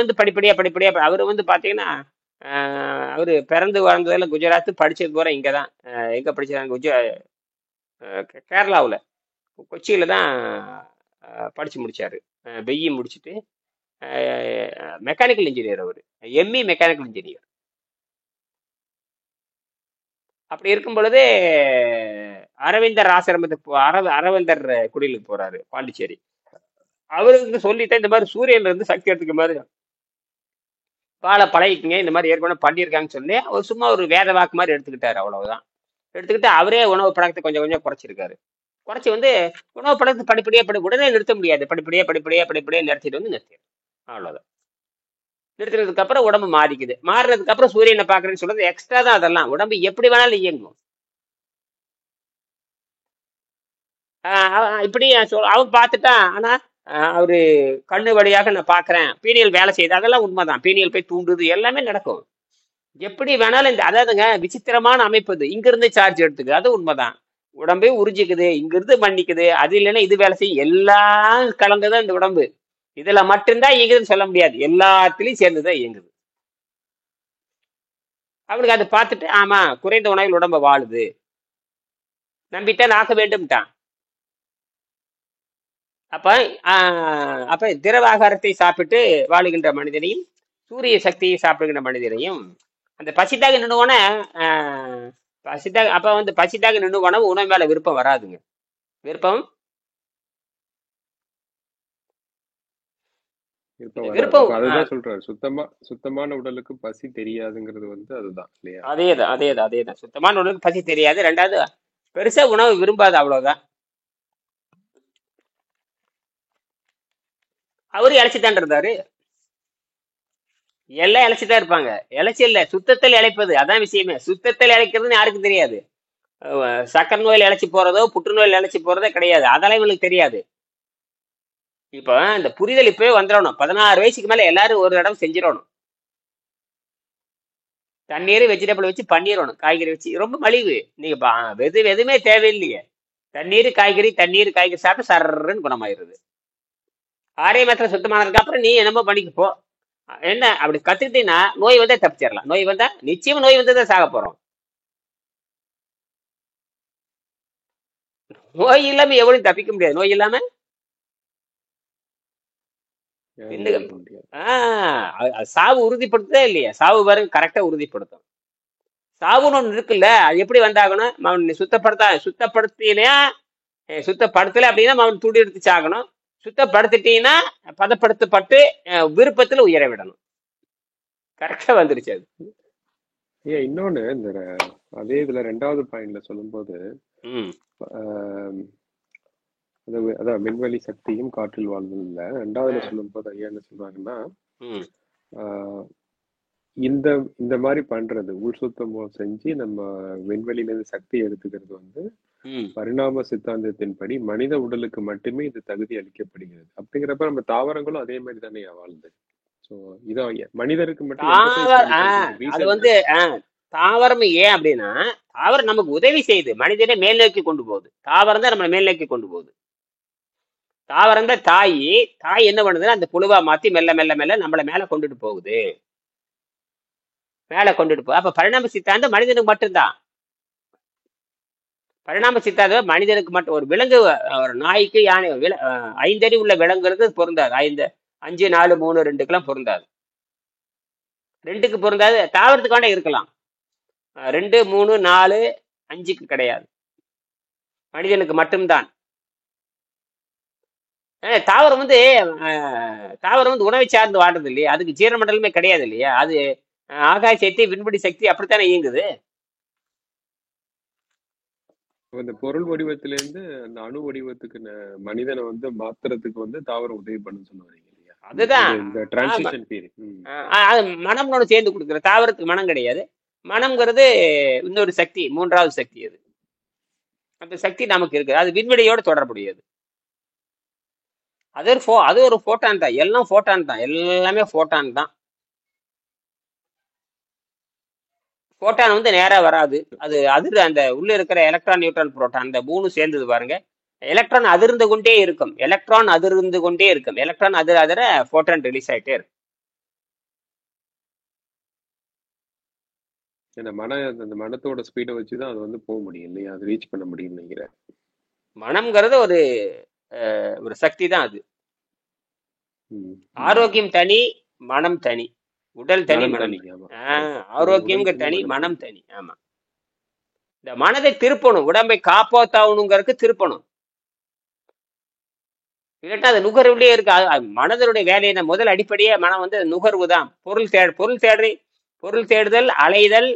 வந்து படிப்படியா அவர் வந்து பாத்தீங்கன்னா, அவரு பிறந்து வாழ்ந்ததுல குஜராத், படிச்சது போற இங்கதான். எங்க படிச்சாங்க? கேரளாவில் கொச்சியில தான் படிச்சு முடிச்சாரு. பிஇ முடிச்சுட்டு மெக்கானிக்கல் இன்ஜினியர். அவர் எம்இ மெக்கானிக்கல் இன்ஜினியர். அப்படி இருக்கும் பொழுது அரவிந்தர் ஆசிரமத்துக்கு அரவிந்தர் குடிலுக்கு போறாரு பாண்டிச்சேரி. அவருக்கு சொல்லிட்டு இந்த மாதிரி சூரியன்ல இருந்து சக்தி எடுத்துக்க மாதிரி பாலை பழகிக்குங்க, இந்த மாதிரி ஏற்கனவே பண்ணியிருக்காங்கன்னு சொல்லி அவர் சும்மா ஒரு வேத வாக்கு மாதிரி எடுத்துக்கிட்டாரு. அவ்வளவுதான். எடுத்துக்கிட்டு அவரே உணவு பழக்கத்தை கொஞ்சம் கொஞ்சம் குறைச்சிருக்காரு. குறைச்சி வந்து உணவு பழக்கத்தை படிப்படியா உடனே நிறுத்த முடியாது. படிப்படியா நிறுத்திட்டு வந்து நிறுத்திடும். அவ்வளவுதான். நிறுத்தினதுக்கு அப்புறம் உடம்பு மாறிக்குது. மாறினதுக்கு அப்புறம் சூரியனை பாக்குறேன்னு சொல்றது எக்ஸ்ட்ரா தான். அதெல்லாம் உடம்பு எப்படி வேணாலும் இயங்கும். இப்படி அவன் பார்த்துட்டான். ஆனா அவரு கண்ணு வழியாக நான் பார்க்கறேன், பீனியல் வேலை செய்யுது, அதெல்லாம் உண்மைதான். பீனியல் போய் தூண்டுது, எல்லாமே நடக்கும். எப்படி வேணாலும் அதாவதுங்க விசித்திரமான அமைப்பு இது. இங்க இருந்து சார்ஜ் எடுத்துக்குது, அது உண்மைதான். உடம்பே உறிஞ்சிக்குது, இங்க இருந்து மன்னிக்குது, அது இல்லைன்னா இது வேலை செய்யும், எல்லாம் கலந்துதான் இந்த உடம்பு. இதுல மட்டும்தான் இயங்குதுன்னு சொல்ல முடியாது, எல்லாத்துலயும் சேர்ந்துதான் இயங்குது. அவனுக்கு அதை பார்த்துட்டு ஆமா குறைந்த உணவில் உடம்ப வாழுது, நம்பித்தான் ஆக்க வேண்டும்ட்டான். அப்ப அப்ப திரவ ஆகாரத்தை சாப்பிட்டு வாழுகின்ற மனிதனையும் சூரிய சக்தியை சாப்பிடுகின்ற மனிதனையும் அந்த பசித்தாக நின்றுவோன பசித்தாக அப்ப பசித்தாக நின்றுவோன உணவு மேல விருப்பம் வராதுங்க. விருப்பம் விருப்பம் அதுதான் சொல்றாரு, சுத்தமான உடலுக்கு பசி தெரியாதுங்கிறது அதுதான் இல்லையா? அதேதான் சுத்தமான உடலுக்கு பசி தெரியாது. ரெண்டாவது பெருசா உணவு விரும்பாது, அவ்வளவுதான். அவரு இழைச்சிதான் இருந்தாரு, எல்லாம் இழைச்சிதான் இருப்பாங்க. இழைச்சி இல்ல, சுத்தத்தில் இழைப்பது, அதான் விஷயமே. சுத்தத்தில் இழைக்கிறதுன்னு யாருக்கும் தெரியாது. சக்கரை நோயில் இழைச்சி போறதோ புற்றுநோயில் இழைச்சி போறதோ கிடையாது, அதெல்லாம் இவங்களுக்கு தெரியாது. இப்ப இந்த புரிதல் இப்பவே வந்துடணும். 16 வயசுக்கு மேல எல்லாரும் ஒரு தடவை செஞ்சிடணும். தண்ணீர் வெஜிடபிள் வச்சு பண்ணிடணும், காய்கறி வச்சு, ரொம்ப மலிவு. நீங்க எதுவுமே தேவையில்லையே. தண்ணீர் காய்கறி சாப்பிட்டு சர்றன்னு குணமாயிருது. 6 மாத்திரம் சுத்தமானதுக்கு அப்புறம் நீ என்னமோ பண்ணிக்கு போ. என்ன அப்படி கத்துக்கிட்டீங்கன்னா நோய் வந்தா தப்பிச்சிடலாம். நோய் வந்தா நிச்சயம் நோய் வந்ததான் சாக போறோம். நோய் இல்லாம எவ்வளவு தப்பிக்க முடியாது. நோய் இல்லாம சாவு உறுதிப்படுத்ததே இல்லையா? சாவு பாருங்க கரெக்டா உறுதிப்படுத்தும். சாவுன்னு ஒண்ணு இருக்குல்ல, அது எப்படி வந்தாகணும்? அவன் சுத்தப்படுத்தினா சுத்தப்படுத்தல அப்படின்னா அவன் துடி எடுத்து சாகணும். சுத்தப்படுத்திட்டீங்கன்னா பதப்படுத்தப்பட்டு விருப்பத்துல உயர விடணும். கரெக்டா வந்துருச்சு அது. இன்னொன்னு இந்த அதே இதுல 2வது பாயிண்ட்ல சொல்லும்போது அதான் மின்வெளி சக்தியும் காற்றில் வாழ்தல் இல்ல. 2வதுல சொல்லும் போது ஐயா என்ன சொல்றாங்கன்னா, இந்த மாதிரி பண்றது உள் சுத்தம் செஞ்சு நம்ம விண்வெளியில இருந்து சக்தி எடுத்துக்கிறது பரிணாம சித்தாந்தத்தின்படி மனித உடலுக்கு மட்டுமே இது தகுதி அளிக்கப்படுகிறது. அப்படிங்கிறப்ப நம்ம தாவரங்களும் அதே மாதிரி தானே வாழ்ந்து. சோ இதான் மனிதருக்கு மட்டும் தாவரம் ஏன் அப்படின்னா, தாவரம் நமக்கு உதவி செய்யுது, மனிதனை மேல் நோக்கி கொண்டு போகுது. தாவரம் தான் நம்ம மேல் நோக்கி கொண்டு போகுது. தாவரம் தான் தாய் என்ன பண்ணுதுன்னா அந்த புழுவா மாத்தி மெல்ல மெல்ல மெல்ல நம்மளை மேல கொண்டுட்டு போகுது, மேல கொண்டுட்டு போகுது. அப்ப பரிணாம சித்தாந்தம் மனிதனுக்கு மட்டும்தான். பரிணாம சித்தாந்தம் மனிதனுக்கு மட்டும். ஒரு விலங்கு, ஒரு நாய்க்கு, யானை, 5 அடி உள்ள விலங்குகளுக்கு பொருந்தாது. 5, 4, 3, 2க்கெல்லாம் பொருந்தாது. 2க்கு பொருந்தாது. தாவரத்துக்காண்ட இருக்கலாம். 2, 3, 4, 5க்கு கிடையாது. மனிதனுக்கு மட்டும்தான். தாவரம் உணவை சார்ந்து வாடுறது இல்லையா? அதுக்கு ஜீரண மண்டலமே கிடையாது இல்லையா? அது ஆகாய சக்தி, விண்வெளி சக்தி அப்படித்தானே இயங்குது. அந்த பொருள் வடிவத்திலிருந்து அந்த அணு வடிவத்துக்கு மனிதனை மாத்துறதுக்கு தாவரம் உதவி பண்ணு சொல்லுவாங்க இல்லையா? அதுதான் இந்த டிரான்சிஷன் பீரியட். மனம்னு ஒண்ணு சேர்ந்து கொடுக்குற. தாவரத்துக்கு மனம் கிடையாது. மனம்ங்கிறது இன்னொரு சக்தி, 3வது சக்தி. அது அந்த சக்தி நமக்கு இருக்கு. அது விண்வெளியோட தொடர்புடையது. அது ஒரு போட்டான் தான். எல்லாம் போட்டான் தான், எல்லாமே போட்டான் தான். போட்டான் நேரா வராது. அது அந்த உள்ள இருக்கிற எலக்ட்ரான், நியூட்ரான், புரோட்டான், அந்த 3 சேர்ந்தது பாருங்க. எலக்ட்ரான் அதிர்ந்து கொண்டே இருக்கும். எலக்ட்ரான் அதிர போட்டான் ரிலீஸ் ஆயிட்டே இருக்கும். அந்த மனத்தோட ஸ்பீடை வச்சுதான் அது போக முடியும் இல்லையா? அது ரீச் பண்ண முடியும்னு நினைக்கிறேன். மனம்ங்கிறது ஒரு சக்தி தான். அது ஆரோக்கியம் தனி, மனம் தனி. உடல் தனி, மனம் தனி. ஆரோக்கியம் தனி, மனம் தனி. ஆமா, இந்த மனதை திருப்பணும், உடம்பை காப்பாத்தாகணுங்கிறதுக்கு திருப்பணும். இல்லட்டா அது நுகர்வுலயே இருக்கு. மனதனுடைய வேலையை முதல் அடிப்படையே மனம் நுகர்வு தான். பொருள் தேடுதல், அலைதல்,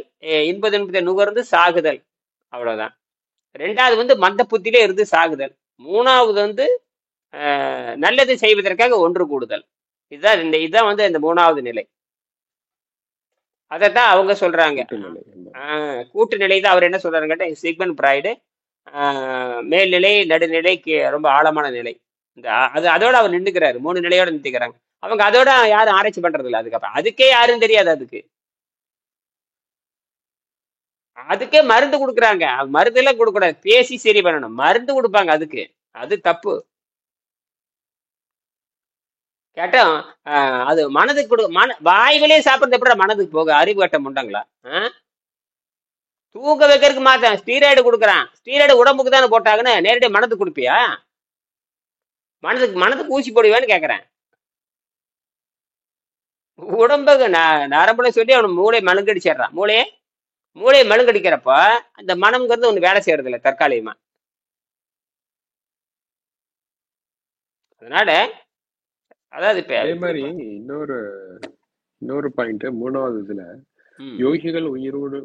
இன்பதை நுகர்ந்து சாகுதல், அவ்வளவுதான். 2வது மந்த புத்தியிலே இருந்து சாகுதல். 3வது நல்லது செய்வதற்காக ஒன்று கூடுதல். இதுதான் இந்த 3வது நிலை. அதைத்தான் அவங்க சொல்றாங்க கூட்டு நிலை தான். அவர் என்ன சொல்றாரு கேட்டா, சிக்மண்ட் ஃப்ராய்டு மேல்நிலை, நடுநிலை, ரொம்ப ஆழமான நிலை. இந்த அது அதோட அவர் நின்றுக்கிறாரு, 3 நிலையோட நிறுத்திக்கிறாங்க. அவங்க அதோட யாரும் ஆராய்ச்சி பண்றது இல்லை. அதுக்கப்புறம் அதுக்கே யாரும் தெரியாது. அதுக்கே மருந்து கொடுக்குறாங்க. மருந்து எல்லாம் கொடுக்க கூடாது, பேசி சரி பண்ணணும். மருந்து கொடுப்பாங்க அதுக்கு, அது தப்பு. கேட்டா அது மனதுக்கு வாய்விலே சாப்பிடுறது எப்படி மனதுக்கு போக? அறிவு கட்டம் உண்டாங்களா? தூக்க வைக்கிறதுக்கு மாத்தேன் ஸ்டீராய்டு கொடுக்குறான். ஸ்டீராய்டு உடம்புக்கு தானே போட்டாங்கன்னு நேரடியாக மனதுக்கு கொடுப்பியா? மனதுக்கு ஊசி போடுவேன்னு கேக்குறேன். உடம்புக்கு நரம்புல சொல்லி அவன் மூளை மழுங்கடிச்சிடுறான். மூளையை மழுங்கடிக்கிறப்ப அந்த மனம்ங்கிறது ஒண்ணு வேலை செய்யறது இல்லை தற்காலிகமா. அதனால அதாவது இப்ப அதே மாதிரி இன்னொரு பாயிண்ட் 3வது இதுல, யோகிகள்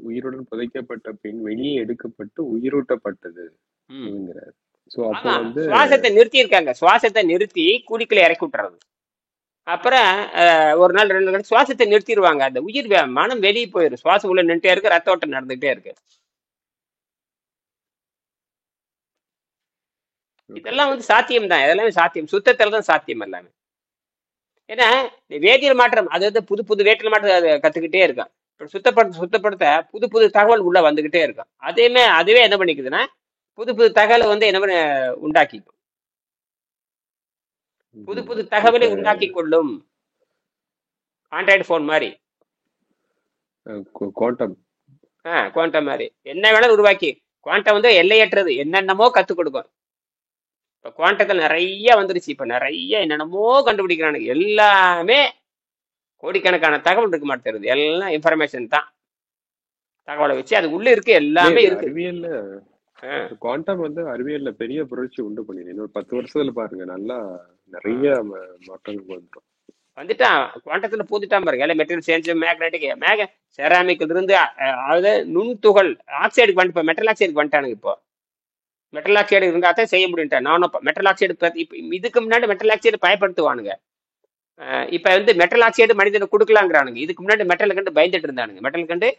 உயிருடன் புதைக்கப்பட்ட பின் வெளியே எடுக்கப்பட்டு உயிரூட்டப்பட்டது. சுவாசத்தை நிறுத்தி இருக்காங்க. சுவாசத்தை நிறுத்தி குழிக்குள்ள இறக்கி விட்டுறது. அப்புறம் ஒரு நாள் 2 நாள் சுவாசத்தை நிறுத்திடுவாங்க. அந்த உயிர் மனம் வெளியே போயிடும். சுவாசம் உள்ள நின்றுட்டே இருக்கு, ரத்த ஓட்டம் நடந்துகிட்டே இருக்கு. இதெல்லாம் சாத்தியம் தான். இதெல்லாமே சாத்தியம், சுத்தத்துல தான் சாத்தியம் எல்லாமே. ஏன்னா வேதியியல் மாற்றம், அது புது புது வேதியியல் மாற்றம் அதை கத்துக்கிட்டே இருக்கான். சுத்தப்படுத்த புது புது தகவல் உள்ள வந்துகிட்டே இருக்கும். அதுவே என்ன பண்ணிக்குதுன்னா புது புது தகவலை என்ன பண்ண உண்டாக்கிக்கும். புது புது தகவலை உண்டாக்கி கொள்ளும். ஆண்ட்ராய்டு போன் மாதிரி, குவாண்டம் மாதிரி என்ன வேணாலும் உருவாக்கி. குவாண்டம் எல்லையற்றது, என்னென்னமோ கத்துக் கொடுக்கும். இப்ப குவாண்டத்தில் நிறைய வந்துருச்சு. இப்ப நிறைய என்னென்னமோ கண்டுபிடிக்கிறானுங்க. எல்லாமே கோடிக்கணக்கான தகவல் இருக்க மாட்டேங்குது. எல்லாம் இன்ஃபர்மேஷன் தான். தகவலை வச்சு அது உள்ள இருக்கு, எல்லாமே இருக்கு. அறிவியல்ல குவாண்டம் அறிவியல்ல பெரிய புரட்சி உண்டு பண்ணிடு. இன்னொரு 10 வருஷத்துல பாருங்க, நல்லா நிறைய மாற்றங்கள் வந்துட்டான். குவாண்டத்துல பூந்துட்டான் பாருங்க. எல்லாம் மெட்டீரியல் சேஞ்ச், மேக்னெட்டிக், செராமிக்ல இருந்து அதாவது நுண்துகள் ஆக்சைடுக்கு வந்து இப்போ மெட்டல் ஆக்சைடுக்கு வந்துட்டானுங்க. இப்போ மெட்டல் ஆக்சைடு இருந்தாதான் செய்ய முடியும். நானும் மெட்டல் ஆக்சைடு இதுக்கு முன்னாடி மெட்டல் ஆக்சைடு பயன்படுத்துவானுங்க. இப்ப மெட்டல் ஆக்சைடு மனிதனை கொடுக்கலாங்கிறானுங்க. இதுக்கு முன்னாடி மெட்டல் கண்டு பயந்துட்டு இருந்தானுங்க. மெட்டல் கண்டு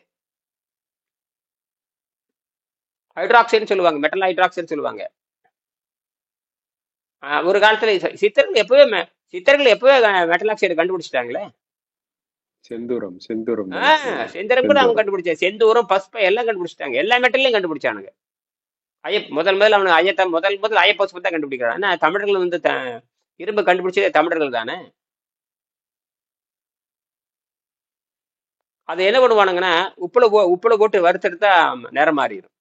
ஹைட்ராக்சைடு சொல்லுவாங்க, மெட்டல் ஹைட்ராக்சைடு சொல்லுவாங்க. ஒரு காலத்துல சித்தர்கள் எப்பவே மெட்டல் ஆக்சைடு கண்டுபிடிச்சிட்டாங்களே. செந்தூரம் கூட அவங்க கண்டுபிடிச்சா. செந்தூரம், பஸ்பை எல்லாம் கண்டுபிடிச்சிட்டாங்க. எல்லா மெட்டல்லையும் கண்டுபிடிச்சானுங்க. முதல்ல அவனு முதல் ஐயப்பசுப்பு தான் கண்டுபிடிக்கிறான். ஆனா தமிழர்கள் இரும்பு கண்டுபிடிச்சதே தமிழர்கள் தானே. அதை என்ன பண்ணுவானுங்கன்னா உப்புல போட்டு வறுத்தெடுத்தா நிறம் மாறிடும்.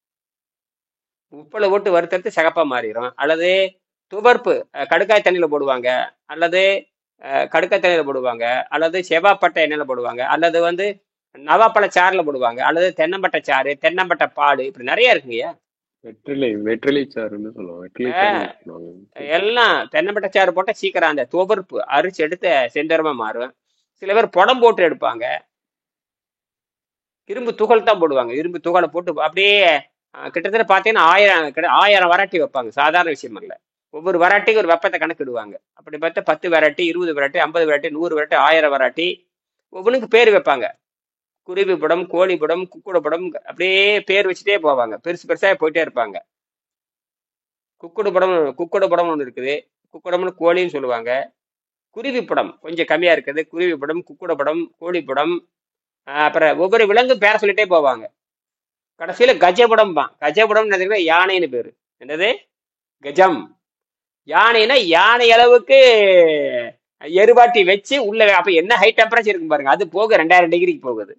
உப்புல போட்டு வறுத்தெடுத்து சிகப்பா மாறிடும். அல்லது துவர்ப்பு கடுக்காய் தண்ணியில போடுவாங்க, அல்லது கடுக்காய் தண்ணியில போடுவாங்க, அல்லது செவ்வாப்பட்டை எண்ணெயில போடுவாங்க, அல்லது நவாப்பழ சாறுல போடுவாங்க, அல்லது தென்னம்பட்டை சாறு, தென்னம்பட்டை பாடு, இப்படி நிறைய இருக்குங்கய்யா. வெற்றிலை சாறுன்னு சொல்லுவாங்க. எல்லாம் தென்னம்பட்டை சாறு போட்டா சீக்கிரம் அந்த துவர்ப்பு அரிச்சு எடுத்து செந்தரமா மாறும். சில பேர் புடம் போட்டு எடுப்பாங்க. இரும்பு துகள் தான் போடுவாங்க. இரும்பு துகளை போட்டு அப்படியே கிட்டத்தட்ட பார்த்தீங்கன்னா 1000 வராட்டி வைப்பாங்க. சாதாரண விஷயம் இல்லை. ஒவ்வொரு வராட்டிக்கு ஒரு வெப்பத்தை கணக்கிடுவாங்க. அப்படி பார்த்தா 10 variety, 20 variety, 50 variety, 100 variety, 1000 variety. ஒவ்வொன்றுக்கு பேர் வைப்பாங்க. குருவி படம், கோழி படம், குக்குட படம், அப்படியே பேர் வச்சுட்டே போவாங்க. பெருசு பெருசா போயிட்டே இருப்பாங்க. குக்குட படம் ஒன்று இருக்குது. குக்குடம்னு கோழின்னு சொல்லுவாங்க. குருவி படம் கொஞ்சம் கம்மியா இருக்குது. குருவி படம், குக்குட படம், கோழி படம், அப்புறம் ஒவ்வொரு விலங்கு பேர சொல்லிட்டே போவாங்க. கடைசியில கஜபடம் தான். கஜபடம் யானைன்னு பேரு. என்னது? கஜம். யானைனா யானை அளவுக்கு எருவாட்டி வச்சு உள்ள. அப்ப என்ன ஹை டெம்பரேச்சர் இருக்கு பாருங்க. அது போக 2000 டிகிரிக்கு போகுது.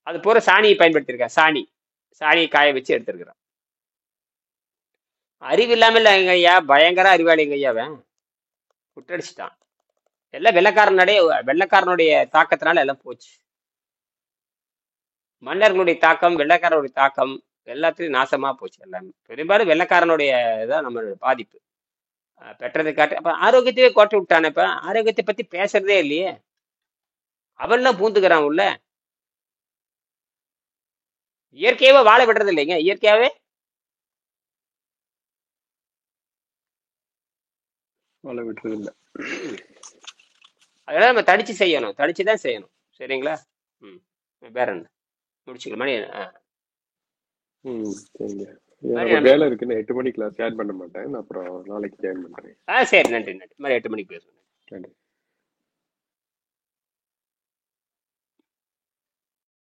அது போற சாணியை பயன்படுத்திருக்கேன். சாணியை காய வச்சு எடுத்திருக்கிறோம். அறிவு இல்லாம இல்ல எங்க ஐயா, பயங்கர அறிவாளிங்க ஐயாவன் விட்டடிச்சுட்டான். எல்லாம் வெள்ளக்காரனுடைய தாக்கத்தினால எல்லாம் போச்சு. மன்னர்களுடைய தாக்கம், வெள்ளக்காரனுடைய தாக்கம், எல்லாத்துலயும் நாசமா போச்சு. எல்லாமே பெரும்பாலும் வெள்ளக்காரனுடைய இதான் நம்மளுடைய பாதிப்பு. பெற்றதை காட்டு. அப்ப ஆரோக்கியத்தையே கோட்டை விட்டானே. இப்ப ஆரோக்கியத்தை பத்தி பேசுறதே இல்லையே. அவன்லாம் பூந்துக்கிறான் உள்ள. இயற்கையாவே வாழ விடுறது இல்லைங்க. இயற்கையாவே வாழ விடுறது இல்லை. அதெல்லாம் நம்ம தடிச்சு தான் செய்யணும். சரிங்களா? வேற என்ன முடிச்சுக்கலாம் மணி. சரிங்க. மாதிரி எனக்கு ஒரு நம்ம வேலை இருக்கு, நான் 8 மணிக்கு கிளாஸ் ஜாயின் பண்ண மாட்டேன், நான் அப்புறம் நாளைக்கு ஜாயின் பண்றேன். சரி, நன்றி நன்றி. மாதிரி 8 மணிக்கு பேசுவோம். நன்றி.